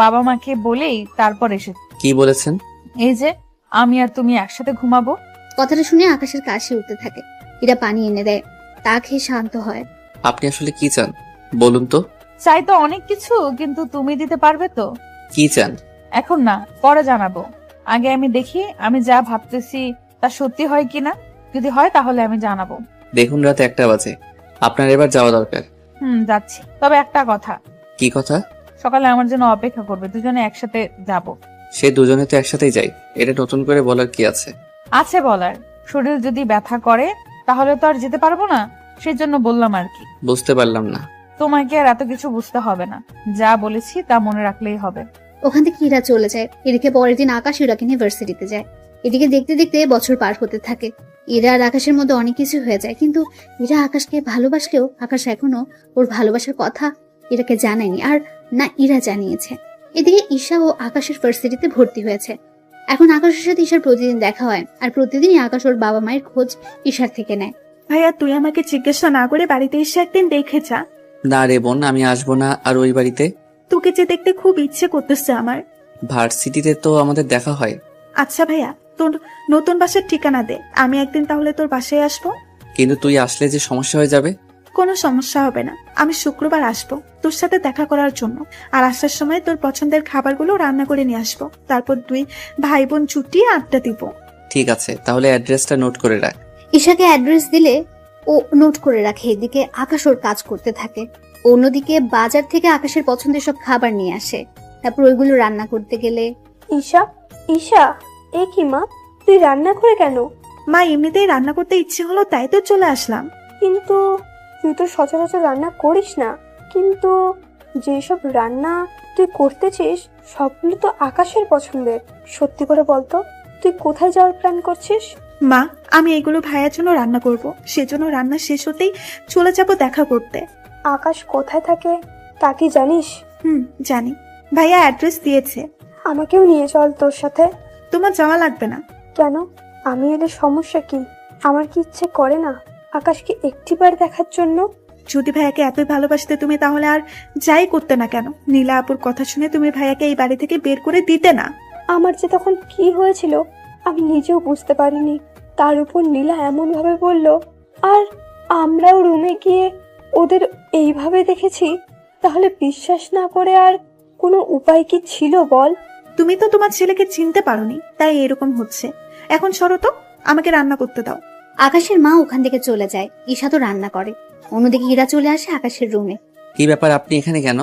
বাবা মাকে বলেই তারপর এসে। কি বলেছেন? এই যে আমি আর তুমি একসাথে ঘুমাবো। কথাটা শুনে আকাশের কাশি উঠতে থাকে। ইরা পানি এনে দেয়, তা খেয়ে শান্ত হয়। আপনি আসলে কি চান বলুন তো? চাই তো অনেক কিছু, কিন্তু তুমি দিতে পারবে তো? কি চান? এখন না, পরে জানাবো। আগে আমি দেখি আমি যা ভাবতেছি তা সত্যি হয় কিনা। যদি হয় তাহলে আমি জানাবো। দেখুন রাত 1টা বাজে, আপনার এবার যাওয়া দরকার। যাচ্ছি, তবে একটা কথা। কি কথা? সকালে আমার জন্য অপেক্ষা করবে, দুজনে একসাথে যাব। সে দুজনে তো একসাথেই যাই, এটা নতুন করে বলার কি আছে? আছে বলার। শরীর যদি ব্যথা করে তাহলে তো আর যেতে পারবো না, সেজন্য বললাম আর কি। বুঝতে পারলাম না। তোমাকে আর এত কিছু বুঝতে হবে না, যা বলেছি তা মনে রাখলেই হবে। ওখান থেকে ইরা চলে যায়। এদিকে পরের দিন আকাশ ইরাকে নিয়ে ভার্সিটিতে যায়। এদিকে দেখতে দেখতে বছর পার হতে থাকে। ইরা আর আকাশের মধ্যে অনেক কিছু হয়ে যায়, কিন্তু ইরা আকাশকে ভালোবাসলেও আকাশ এখনো ওর ভালোবাসার কথা ইরাকে জানায়নি, আর না ইরা জানিয়েছে। এদিকে ঈশা ও আকাশের ভার্সিটিতে ভর্তি হয়েছে। এখন আকাশের সাথে ঈশার প্রতিদিন দেখা হয়, আর প্রতিদিনই আকাশ ওর বাবা মায়ের খোঁজ ঈশার থেকে নেয়। ভাইয়া, তুই আমাকে জিজ্ঞাসা না করে বাড়িতে এসে একদিন দেখে যা। না রে বোন, আমি আসবো না আর ওই বাড়িতে। তোকে যে দেখতে খুব ইচ্ছে করতেছে আমার। ভার্সিটিতে তো আমাদের দেখা হয়। আচ্ছা ভাইয়া, তোর নতুন বাসার ঠিকানা দে, আমি একদিন তাহলে তোর বাসায় আসবো। কিন্তু তুই আসলে যে সমস্যা হয়ে যাবে। কোনো সমস্যা হবে না, আমি শুক্রবার আসবো তোর সাথে দেখা করার জন্য। আর আসার সময় তোর পছন্দের খাবারগুলো রান্না করে নিয়ে আসবো। তারপর দুই ভাই বোন ছুটিয়ে আড্ডা দিব। ঠিক আছে, তাহলে অ্যাড্রেসটা নোট করে রাখ। ঈশাকে অ্যাড্রেস দিলে ও নোট করে রাখে। এদিকে আকাশ ওর কাজ করতে থাকে। অন্যদিকে বাজার থেকে আকাশের পছন্দের সব খাবার নিয়ে আসে, তারপর ওইগুলো রান্না করতে গেলে। ঈশা, ঈশা, এ কি মা, তুই রান্না করে কেন? মা, এমনিতেই রান্না করতে ইচ্ছে হলো তাই তো চলে আসলাম। কিন্তু তুই তো সচরাচর রান্না করিস না। কিন্তু যেসব রান্না তুই করতেছিস সবগুলো তো আকাশের পছন্দের। সত্যি করে বলতো, তুই কোথায় যাওয়ার প্ল্যান করছিস? মা, আমি এগুলো ভাইয়ার জন্য রান্না করব, সেজন্য রান্না শেষ হতেই চলে যাব দেখা করতে। আকাশ কোথায় থাকে তা কি জানিস? জানি। ভাইয়া অ্যাড্রেস দিয়েছে। আমাকেও নিয়ে চল তোর সাথে। তোমার যাওয়া লাগবে না। কেন? আমি এলে সমস্যা কি? আমার কি ইচ্ছে করে না আকাশকে একটিবার দেখার জন্য? যদি ভাইয়াকে এতই ভালোবাসতে তুমি, তাহলে আর যাই করতে না কেন? নীলা আপুর কথা শুনে তুমি ভাইয়াকে এই বাড়ি থেকে বের করে দিতে না। আমার যে তখন কি হয়েছিল আমি নিজেও বুঝতে পারিনি। তার উপর নীলা এমন ভাবে বলল, আর আমরাও রুমে গিয়ে ওদের এইভাবে দেখেছি। তাহলে বিশ্বাস না করে আর কোনো উপায় কি ছিল বল? তুমি তো তোমার ছেলেকে চিনতে পারোনি, তাই এরকম হচ্ছে। এখন সরো তো, আমাকে রান্না করতে দাও। আকাশের মা ওখান থেকে চলে যায়। ঈশা তো রান্না করে। অন্যদিকে ইরা চলে আসে আকাশের রুমে। কি ব্যাপার, আপনি এখানে কেন?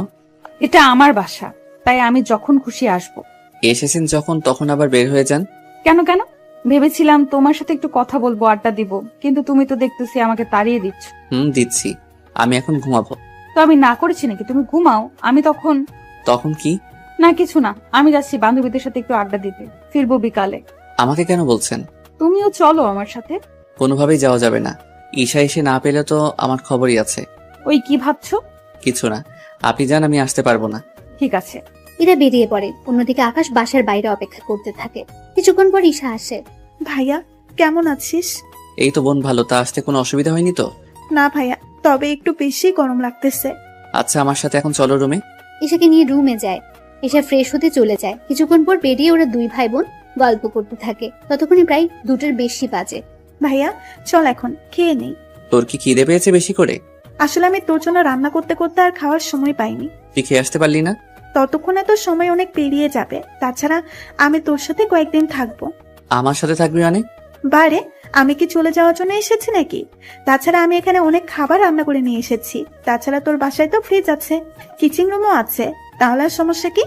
এটা আমার বাসা, তাই আমি যখন খুশি আসবো। এসেছেন যখন, তখন আবার বের হয়ে যান কেন? কেন ভেবেছিলাম তোমার সাথে একটু কথা বলবো, আড্ডা দিব, কিন্তু তুমি তো দেখতেছি আমাকে তাড়িয়ে দিচ্ছ। দিচ্ছি। আমি এখন ঘুমাবো। তো আমি না করেছি নাকি? তুমি ঘুমাও, আমি তখন কি? না কিছু না, আমি যাচ্ছি বান্ধবীদের সাথে একটু আড্ডা দিতে, ফিরবো বিকালে। আমাকে কেন বলছেন? তুমিও চলো আমার সাথে। কোনোভাবেই যাওয়া যাবে না। ঈশা এসে না পেলে তো আমার খবরই আছে। ওই কি ভাবছো? কিছু না, আপনি যান, আমি আসতে পারবো না। ঠিক আছে। ইরা বেরিয়ে পড়ে। অন্যদিকে আকাশ বাসার বাইরে অপেক্ষা করতে থাকে। কিছুক্ষণ পর ঈশা আসে। ভাইয়া কেমন আছিস? এই তো বোন ভালো, তা আসতে কোনো অসুবিধা হয়নি তো? না ভাইয়া, তবে একটু বেশি গরম লাগতেছে। আচ্ছা আমার সাথে এখন চলো রুমে। ঈশাকে নিয়ে রুমে যায়। ঈশা ফ্রেশ হতে চলে যায়। কিছুক্ষণ পর বেরিয়ে ওরা দুই ভাই বোন গল্প করতে থাকে। ততক্ষণে প্রায় 2টার বেশি বাজে। ভাইয়া চল এখন খেয়ে নেই। তোর কি খিদে পেয়েছে বেশি করে? আসলে আমি তোর জন্য রান্না করতে করতে আর খাওয়ার সময় পাইনি। তুই খেয়ে আসতে পারলি না? ততক্ষণে তো সময় অনেক পেরিয়ে যাবে। তাছাড়া আমি তোর সাথে কয়েকদিন থাকবো। আমার সাথে থাকবি মানে? বারে, আমি কি চলে যাওয়ার জন্য এসেছি নাকি? তাছাড়া আমি এখানে অনেক খাবার রান্না করে নিয়ে এসেছি। তাছাড়া তোর বাসায় তো ফ্রিজ আছে, কিচেন রুমও আছে। তাহলে আর সমস্যা কি?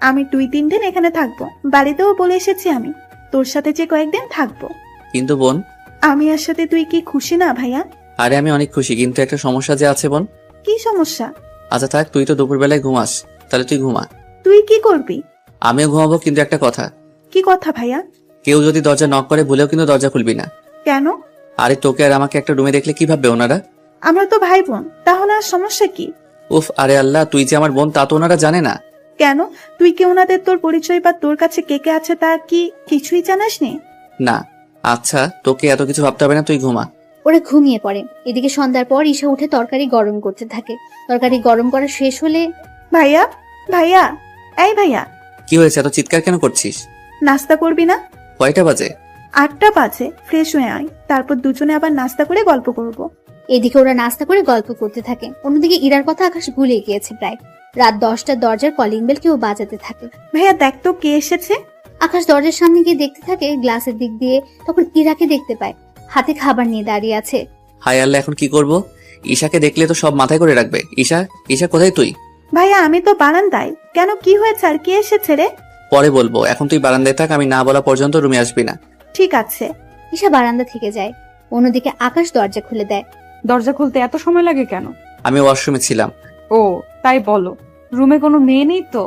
আমি 2-3 দিন এখানে থাকবো। বাড়িতেও বলে এসেছি আমি তোর সাথে যে কয়েকদিন থাকবো। কিন্তু বোন, আমি আর সাথে তুই কি খুশি না ভাইয়া? আরে আমি অনেক খুশি, কিন্তু একটা সমস্যা যে আছে বোন। কি সমস্যা? আচ্ছা থাক, তুই তো দুপুরবেলায় ঘুমাস, তাহলে তুই ঘুমা। তুই কি করবি? আমিও ঘুমাবো, কিন্তু একটা কথা। কি কথা ভাইয়া? কেউ যদি দরজা নক করে ভুলেও কিন্তু দরজা খুলবি না। কেন? আরে তোকে আর আমাকে একটা রুমে দেখলে কি ভাববে ওনারা? আমরা তো ভাই বোন, তাহলে আর সমস্যা কি? উফ, আরে আল্লাহ, তুই যে আমার বোন তা তো ওনারা জানে না। কেন? তুই কি ওনাদের তোর পরিচয় বা তোর কাছে কে কে আছে তা কি কিছুই জানাস নি? না। আচ্ছা তোকে এত কিছু ভাবতে হবে না, তুই ঘুমা। ওরা ঘুমিয়ে পড়ে। এদিকে সন্ধ্যার পর ঈশা উঠে তরকারি গরম করতে থাকে। তরকারি গরম করা শেষ হলে, ভাইয়া ভাইয়া, এই ভাইয়া, কি হয়েছে, এত চিৎকার কেন করছিস? নাস্তা করবি না? কয়টা বাজে? 8টা বাজে। ফ্রেশ হয়ে আয়, তারপর দুজনে আবার নাস্তা করে গল্প করব। এদিকে ওরা নাস্তা করে গল্প করতে থাকে। অন্যদিকে ইরার কথা আকাশ ভুলে গিয়েছে প্রায়। রাত 10টার দরজার কলিং বেল কেউ বাজাতে থাকে। ভাইয়া দেখ তো কে এসেছে। আকাশ দরজার সামনে গিয়ে দেখতে থাকে গ্লাসের দিক দিয়ে। তখন ইরাকে দেখতে পায়, হাতে খাবার নিয়ে দাঁড়িয়ে আছে। হায় আল্লাহ, এখন কি করব? ঈশাকে দেখলে তো সব মাথায় করে রাখবে। ঈশা, ঈশা কোথায় তুই? ভাইয়া আমি তো বারান্দায়। কেন, কি হয়েছে আর কে এসেছে রে? পরে বলবো, এখন তুই বারান্দায় থাক, আমি না বলা পর্যন্ত রুমে আসবি না। ঠিক আছে। ঈশা বারান্দা থেকে যায়। অন্যদিকে আকাশ দরজা খুলে দেয়। দরজা খুলতে এত সময় লাগে কেন? আমি ওয়াশরুমে ছিলাম। ও তাই বলো, রুমে কোনো মেয়ে নেই তো?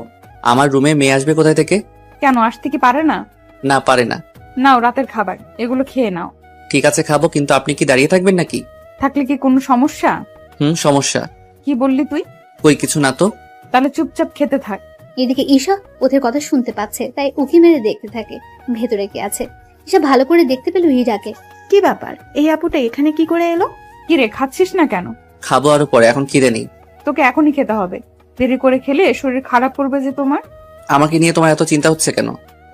আমার রুমে মেয়ে আসবে কোথায় থেকে? কেন, আসতে কি পারে না? না, পারে না। নাও রাতের খাবার, এগুলো খেয়ে নাও। ঠিক আছে খাবো, কিন্তু আপনি কি দাঁড়িয়ে থাকবেন নাকি? থাকলে কি কোনো সমস্যা? সমস্যা। কি বললি তুই? কই কিছু না তো। তাহলে চুপচাপ খেতে থাক। এদিকে ঈশা ওদের কথা শুনতে পাচ্ছে, তাই উকি মেরে দেখতে থাকে ভেতরে কে আছে। ঈশা ভালো করে দেখতে পেল ইরাকে। কি ব্যাপার, এই আপুটা এখানে কি করে এলো? কি রে, খাচ্ছিস না কেন? খাবো আরো পরে, এখন খিদে নেই। তোকে এখনই খেতে হবে, দেরি করে খেলে শরীর খারাপ করবে যে তোমার। আমাকে নিয়ে তোমার এত চিন্তা হচ্ছে কেন?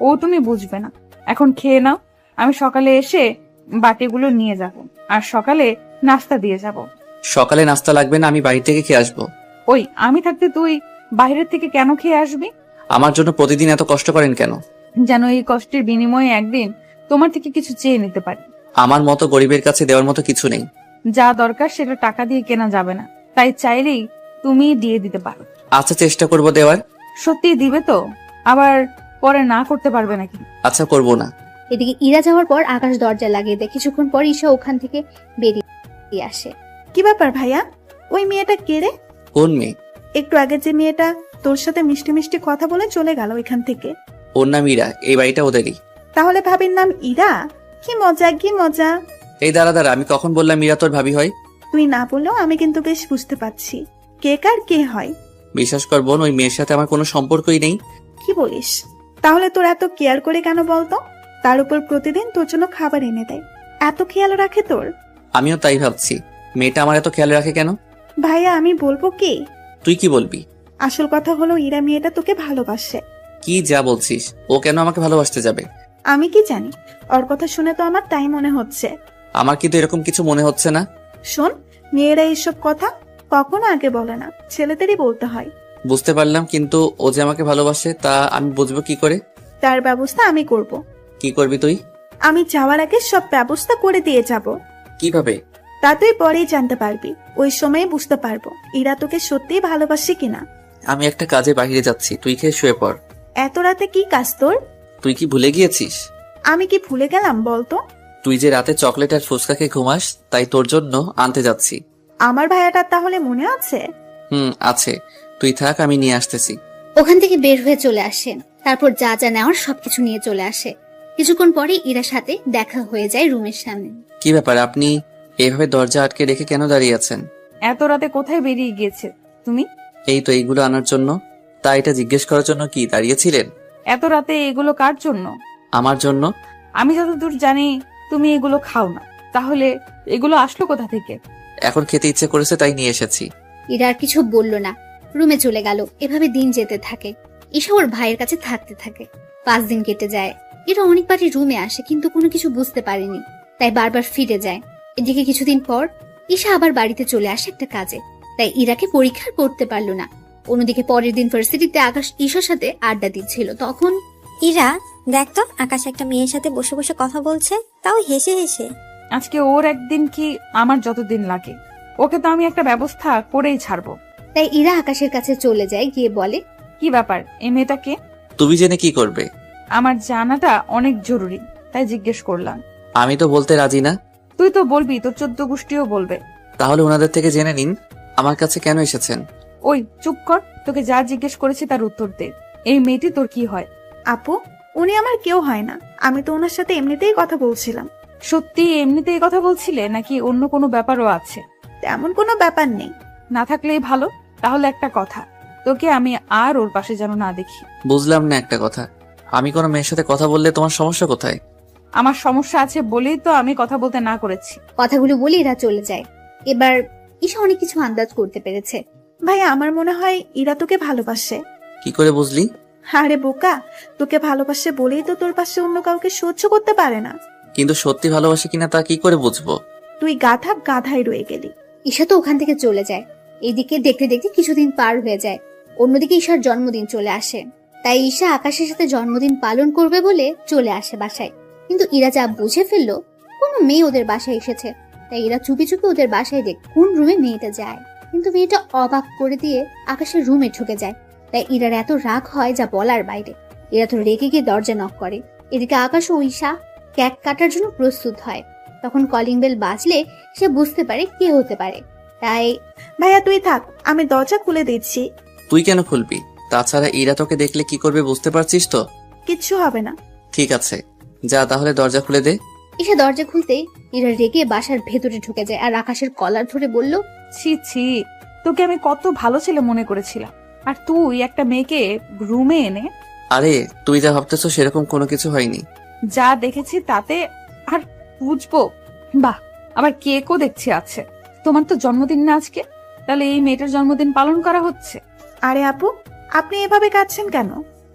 ও তুমি বুঝবে না, এখন খেয়ে নাও। আমি সকালে এসে বাটিগুলো নিয়ে যাব, আর সকালে নাস্তা দিয়ে যাব। সকালে নাস্তা লাগবে না, আমি বাড়ি থেকে খেয়ে আসবো। ওই আমি থাকতে তুই বাইরের থেকে কেন খেয়ে আসবি? আমার জন্য প্রতিদিন এত কষ্ট করেন কেন? যেন এই কষ্টের বিনিময়ে একদিন তোমার থেকে কিছু চেয়ে নিতে পারি। আমার মতো গরিবের কাছে দেওয়ার মতো কিছু নেই। যা দরকার সেটা টাকা দিয়ে কেনা যাবে না, তাই চাইলেই তুমি দিয়ে দিতে পারো। আচ্ছা চেষ্টা করবো দেওয়ার। সত্যি দিবে তো? আবার পরে না করতে পারবে নাকি? আচ্ছা করবো না। এদিকে ইরা যাওয়ার পর আকাশ দরজা লাগিয়ে দেয়। কিছুক্ষণ পর ঈশা ওখান থেকে বেরিয়ে আসে। কি ব্যাপার ভাইয়া, ওই মেয়েটা কে রে? কোন মেয়ে? একটু আগে যে মেয়েটা তোর সাথে মিষ্টি মিষ্টি কথা বলে চলে গেল এখান থেকে। ওর নাম ইরা, এই বাড়িটা ওদেরই। তাহলে ভাবির নাম ইরা? কি মজা কি মজা। এই দাঁড়া, আমি কখন বললাম ইরা তোর ভাবি হয়? তুই না বললেও আমি কিন্তু বেশ বুঝতে পারছি কে কার কে হয়। বিশ্বাস কর বোন, ওই মেয়ের সাথে আমার কোনো সম্পর্কই নেই। কি বলিস? তাহলে তোর এত কেয়ার করে কেন বলতো? তার উপর প্রতিদিন তোর জন্য খাবার এনে দেয়, এত খেয়াল রাখে তোর। আমিও তাই ভাবছি, মেয়েটা আমার এত খেয়াল রাখে কেন? ভাইয়া আমি বলবো কি? তুই কি বলবি? আসল কথা হলো ইরা মেয়েটা তোকে ভালোবাসে। কি যা বলছিস? ও কেন আমাকে ভালোবাসতে যাবে? আমি কি জানি, ওর কথা শুনে তো আমার তাই মনে হচ্ছে। আমার কিন্তু এরকম কিছু মনে হচ্ছে না। শোন, মেয়েরা এইসব কথা কখনো আগে বলে না, ছেলেদেরই বলতে হয়। বুঝতে পারলাম, কিন্তু ও যে আমাকে ভালোবাসে তা আমি বুঝবো কি করে? তার ব্যবস্থা আমি করব। কি করবি তুই? আমি যাওয়ার আগে সব ব্যবস্থা করে দিয়ে যাব। কিভাবে? তা তুই পরেই জানতে পারবি, ওই সময়ে বুঝতে পারবো ইরা তোকে সত্যিই ভালোবাসে কিনা। আমি একটা কাজে বাইরে যাচ্ছি, তুই খেয়ে শুয়ে পড়। এত রাতে কি কাজ তোর? তুই কি ভুলে গিয়েছিস? আমি কি ভুলে গেলাম বলতো? তুই যে রাতে চকলেট আর ফুচকা খেয়ে ঘুমাস, তাই তোর জন্য আনতে যাচ্ছি। আমার ভাইয়াটার তাহলে মনে আছে? আছে। তুই থাক, আমি নিয়ে আসতেছি। ওখান থেকে বের হয়ে চলে আসে। তারপর যা যা নেওয়ার সবকিছু নিয়ে চলে আসে। কিছুক্ষণ পরে ইরার সাথে দেখা হয়ে যায় রুমের সামনে। কি ব্যাপার, আপনি এভাবে দরজা আটকে রেখে কেন দাঁড়িয়ে আছেন? এত রাতে কোথায় বেরিয়ে গিয়েছে তুমি? এই তো এইগুলো আনার জন্য। তা এটা জিজ্ঞেস করার জন্য কি দাঁড়িয়েছিলেন? এত রাতে এগুলো কার জন্য? আমার জন্য। আমি যতদূর জানি তুমি এগুলো খাও না, তাহলে এগুলো আসলো কোথা থেকে? এখন খেতে ইচ্ছে করেছে তাই নিয়ে এসেছি। ইরা আর কিছু বলল না, রুমে চলে গেল। এভাবে দিন যেতে থাকে। ঈশা ওর ভাইয়ের কাছে থাকতে থাকে। 5 দিন কেটে যায়। এরা অনেকবারই রুমে আসে কিন্তু কোনো কিছু বুঝতে পারেনি, তাই বারবার ফিরে যায়। এদিকে কিছুদিন পর ঈশা আবার বাড়িতে চলে আসে একটা কাজে, তাই ইরাকে পরীক্ষা করতে পারলো না। অন্যদিকে পরের দিন ভার্সিটিতে আকাশ ঈশার সাথে আড্ডা দিচ্ছিল। তখন ইরা, দেখ তো আকাশ একটা মেয়ের সাথে বসে বসে কথা বলছে, তাও হেসে হেসে। আজকে ওর একদিন কি আমার যতদিন লাগে, ওকে তো আমি একটা ব্যবস্থা করেই ছাড়বো। তাই ইরা আকাশের কাছে চলে যায়, গিয়ে বলে, কি ব্যাপার, এই মেয়েটাকে? তুমি জেনে কি করবে? আমার জানাটা অনেক জরুরি, তাই জিজ্ঞেস করলাম। আমি তো বলতে রাজি না। তুই তো বলবি, তোর 14 গোষ্ঠীও বলবে। তাহলে ওনাদের থেকে জেনে নিন আমার কাছে কেন এসেছেন। ওই চুপ কর, তোকে যা জিজ্ঞেস করেছি তার উত্তর দে। এই মেয়েটি তোর কি হয়? আপু, উনি আমার কেউ হয় না। আমি তো ওনার সাথে এমনিতেই কথা বলছিলাম। সত্যি এমনিতেই কথা বলছিলে নাকি অন্য কোনো ব্যাপারও আছে? তেমন কোনো ব্যাপার নেই। না থাকলেই ভালো। তাহলে একটা কথা, তোকে আমি আর ওর পাশে যেন না দেখি। বুঝলাম না একটা কথা, আমি কোনো মেয়ের সাথে কথা বললে তোমার সমস্যা কোথায়? আমার সমস্যা আছে বলেই তো আমি কথা বলতে না করেছি। কথাগুলো বলে এরা চলে যায়। এবার ঈশা অনেক কিছু আন্দাজ করতে পেরেছে। ভাই, আমার মনে হয় ইরা তোকে ভালোবাসে। কি করে বুঝলি? আরে বোকা, তোকে ভালোবাসে বলেই তো তোর পাশে অন্য কাউকে সহ্য করতে পারে না। কিন্তু সত্যি ভালোবাসে কিনা তা কি করে বুঝবো? তুই গাধা গাধাই রয়ে গেলি। ঈশা তো ওখান থেকে চলে যায়। এইদিকে দেখতে দেখতে কিছুদিন পার হয়ে যায়। অন্যদিকে ঈশার জন্মদিন চলে আসে, তাই ঈশা আকাশের সাথে জন্মদিন পালন করবে বলে চলে আসে বাসায়। কিন্তু ইরা যা বুঝে ফেললো কোনো মেয়ে ওদের বাসায় এসেছে, তাই ইরা চুপি চুপি ওদের বাসায় দেখ কোন রুমে মেয়েটা যায়। কিন্তু মেয়েটা অবাক করে দিয়ে আকাশের রুমে ঢুকে যায়। তাই ইরার এত রাগ হয় যা বলার বাইরে। এরা তো রেগে গিয়ে দরজা নক করে। এদিকে আকাশ ও ঈশা কেক কাটার জন্য প্রস্তুত হয়। তখন কলিং বেল বাজলে সে বুঝতে পারে কে হতে পারে। তাই, ভাইয়া তুই থাক, আমি দরজা খুলে দিচ্ছি। তুই কেন খুলবি? তাছাড়া ইরা তোকে দেখলে কি করবে বুঝতে পারছিস তো? কিচ্ছু হবে না। ঠিক আছে, যা তাহলে দরজা খুলে দে। ঈশা দরজা খুলতে ইরা রেগে বাসার ভেতরে ঢুকে যায় আর আকাশের কলার ধরে বলল, ছি ছি, তোকে আমি কত ভালো ছেলে মনে করেছিলাম, আর তুই একটা মেয়েকে রুমে এনে। আরে তুই যা ভাবতেছো সেরকম কোনো কিছু হয়নি। যা দেখেছি তাতে আর বুঝবো? বাহ, আবার কেকও দেখছি আছে। তোমার তো জন্মদিন না আজকে, তাহলে এই মেয়েটার জন্মদিন পালন করা হচ্ছে? আরে আপু, আপনি এভাবে কাঁদছেন কেন?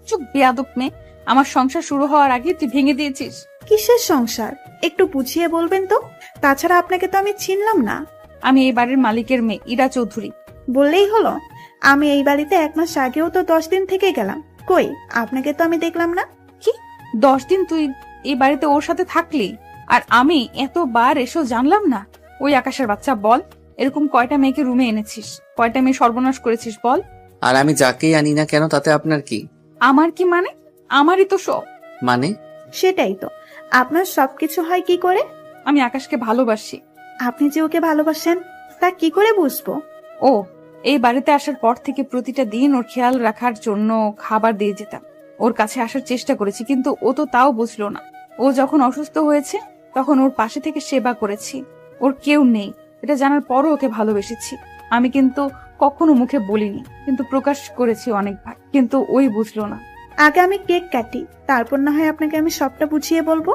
চুপ বেয়াদব মেয়ে, আমার সংসার শুরু হওয়ার আগে তুই ভেঙে দিয়েছিস। কিসের সংসার, একটু বুঝিয়ে বলবেন তো? তাছাড়া আপনাকে তো আমি চিনলাম না। আমি এই বাড়ির মালিকের মেয়ে ইরা চৌধুরী। বললেই হলো? আমি এই বাড়িতে 1 মাস আগেও তো 10 দিন থেকে গেলাম। কই, আপনাকে তো আমি দেখলাম না। কি 10 দিন তুই এই বাড়িতে ওর সাথে থাকলি, আর আমি এতবার এসেও জানলাম না? ওই আকাশের বাচ্চা, বল এরকম কয়টা মেয়েকে রুমে এনেছিস? কয়টা মেয়ে সর্বনাশ করেছিস বল? আর আমি যাকেই আনি না কেন তাতে আপনার কি? আমার কি মানে? আমারই তো সব মানে। সেটাই তো, আপনার সবকিছু হয় কি করে? আমি আকাশকে ভালোবাসি। আপনি যে ওকে ভালোবাসেন তা কি করে বুঝবো? ও, এই বাড়িতে আসার পর থেকে প্রতিটা দিন ওর খেয়াল রাখার জন্য খাবার দিয়ে যেতাম। ওর কাছে আসার চেষ্টা করেছি, কিন্তু ও তো তাও বুঝলো না। ও যখন অসুস্থ হয়েছে তখন ওর পাশে থেকে সেবা করেছি। ওর কেউ নেই এটা জানার পরও ওকে ভালোবেসেছি। আমি কিন্তু কখনো মুখে বলিনি, কিন্তু প্রকাশ করেছি অনেকবার, কিন্তু ওই বুঝলো না। আগে আমি কেক কাটি, তারপর না হয় আপনাকে আমি সবটা বুঝিয়ে বলবো।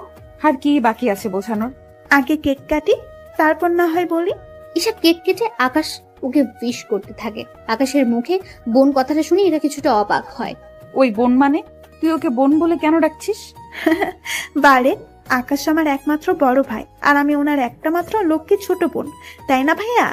আর কি বাকি আছে বোঝানোর? আগে কেক কাটি, তারপর না হয় বলি। ঈশা কেক কেটে আকাশ ওকে উইশ করতে থাকে। আকাশের মুখে বোন কথাটা শুনে এরা কিছুটা অবাক হয়। ওই বোন মানে? তুই ওকে বোন বলে কেন ডাকছিস? বারে, আকাশ আমার একমাত্র বড় ভাই, আর আমি ওনার একটা মাত্র লক্ষ্মী ছোট বোন, তাই না ভাইয়া?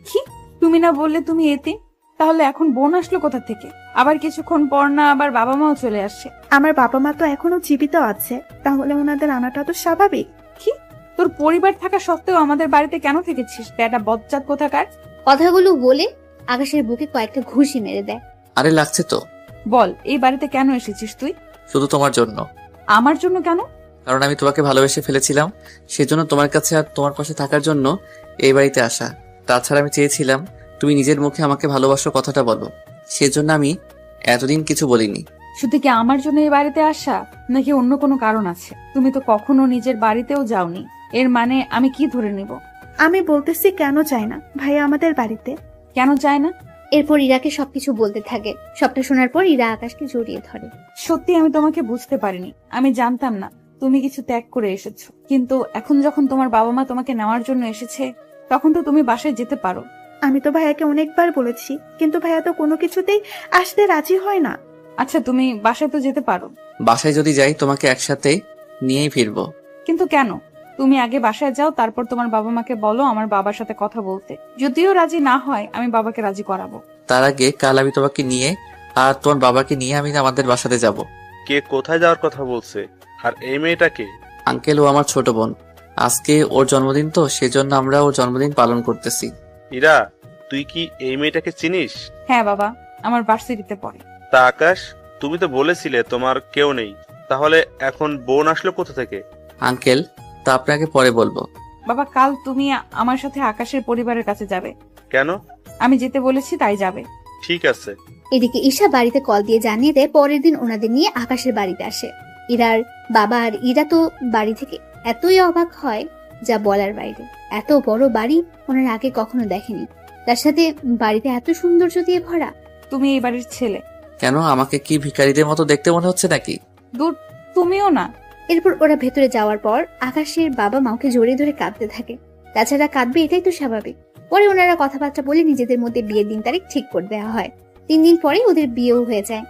কি, তুমি না বললে তুমি এতে? তাহলে এখন বোন আসলো কোথা থেকে? আবার কিছুক্ষণ পর না আবার বাবা মাও চলে আসে? আমার বাবা মা তো এখনো জীবিত আছে, তাহলে ওনাদের আনাটা তো স্বাভাবিক। কি, তোর পরিবার থাকা সত্ত্বেও আমাদের বাড়িতে কেন থেকেছিস? এটা বজ্জাত কোথাকার। কথাগুলো বলে আকাশের বুকে কয়েকটা ঘুষি মেরে দেয়। আরে লাগছে তো। বল, এই বাড়িতে কেন এসেছিস তুই? শুধু তোমার জন্য। আমার জন্য কেন? কারণ আমি তোমাকে ভালোবেসে ফেলেছিলাম, সেজন্য তোমার কাছে আর তোমার পাশে থাকার জন্য এই বাড়িতে আসা। তাছাড়া আমি চেয়েছিলাম তুমি নিজের মুখে আমাকে ভালোবাসো কথাটা বলো, সেজন্য আমি এতদিন কিছু বলিনি। শুধু কি আমার জন্য এই বাড়িতে আসা, নাকি অন্য কোনো কারণ আছে? তুমি তো কখনো নিজের বাড়িতেও যাওনি। এর মানে আমি কি ধরে নিব? আমি বলতেছি কেন চাই না ভাইয়া আমাদের বাড়িতে? কেন চায় না? এরপর ইরাকে সবকিছু বলতে থাকে। সবটা শোনার পর ইরা আকাশকে জড়িয়ে ধরে। সত্যি আমি তোমাকে বুঝতে পারিনি। আমি জানতাম না তুমি কিছু ত্যাগ করে এসেছো, কিন্তু এখন যখন তোমার বাবা মা তোমাকে নেওয়ার জন্য এসেছে, তখন তো তুমি বাসায় যেতে পারো। আমি তো ভাইয়াকে অনেকবার বলেছি, কিন্তু ভাইয়া তো কোনো কিছুতেই আসতে রাজি হয় না। আচ্ছা, তুমি বাসায় তো যেতে পারো। বাসায় যদি যাই তোমাকে একসাথে নিয়েই ফিরবো। কিন্তু কেন? তুমি আগে বাসায় যাও, তারপর তোমার বাবা মাকে বলো আমার বাবার সাথে কথা বলতে। যদিও রাজি না হয়, আমি বাবাকে রাজি করাবো। তার আগে কাল আমি তোমাকে নিয়ে আর তোমার বাবাকে নিয়ে আমি আমাদের বাসাতে যাব। কে কোথায় যাওয়ার কথা বলছে? আর এই মেয়েটাকে? আঙ্কেল, ও আমার ছোট বোন। আজকে ওর জন্মদিন, তো সেজন্য আমরা ওর জন্মদিন পালন করতেছি। ইরা, তুই কি এই মেয়েটাকে চিনিস? হ্যাঁ বাবা, আমার ভার্সিটিতে পড়ে। তা আকাশ, তুমি তো বলেছিলে তোমার কেউ নেই, তাহলে এখন বোন আসলো কোথা থেকে? আঙ্কেল, তা আপনাকে পরে বলবো। বাবা, কাল তুমি আমার সাথে আকাশের পরিবারের কাছে যাবে। কেন? আমি যেতে বলেছি, তাই যাবে। ঠিক আছে। এদিকে ঈশা বাড়িতে কল দিয়ে জানিয়ে দেয় পরের দিন ওনাদের নিয়ে আকাশের বাড়িতে আসে। ইরার বাবা আর ইরা তো বাড়ি থেকে এতই অবাক হয় যা বলার বাইরে। এত বড় বাড়ি ওনার আগে কখনো দেখেনি, তার সাথে বাড়িতে এত সৌন্দর্য দিয়ে ভরা। তুমি এই বাড়ির ছেলে। কেন, আমাকে কি ভিখারিদের মতো দেখতে মনে হচ্ছে নাকি? দূর, তুমিও না। এরপর ওরা ভেতরে যাওয়ার পর আকাশের বাবা মাকে জড়িয়ে ধরে কাঁদতে থাকে। তাছাড়া কাঁদবে এটাই তো স্বাভাবিক। পরে ওনারা কথাবার্তা বলে নিজেদের মধ্যে বিয়ের দিন তারিখ ঠিক করে দেওয়া হয়। 3 দিন পরে ওদের বিয়েও হয়ে যায়।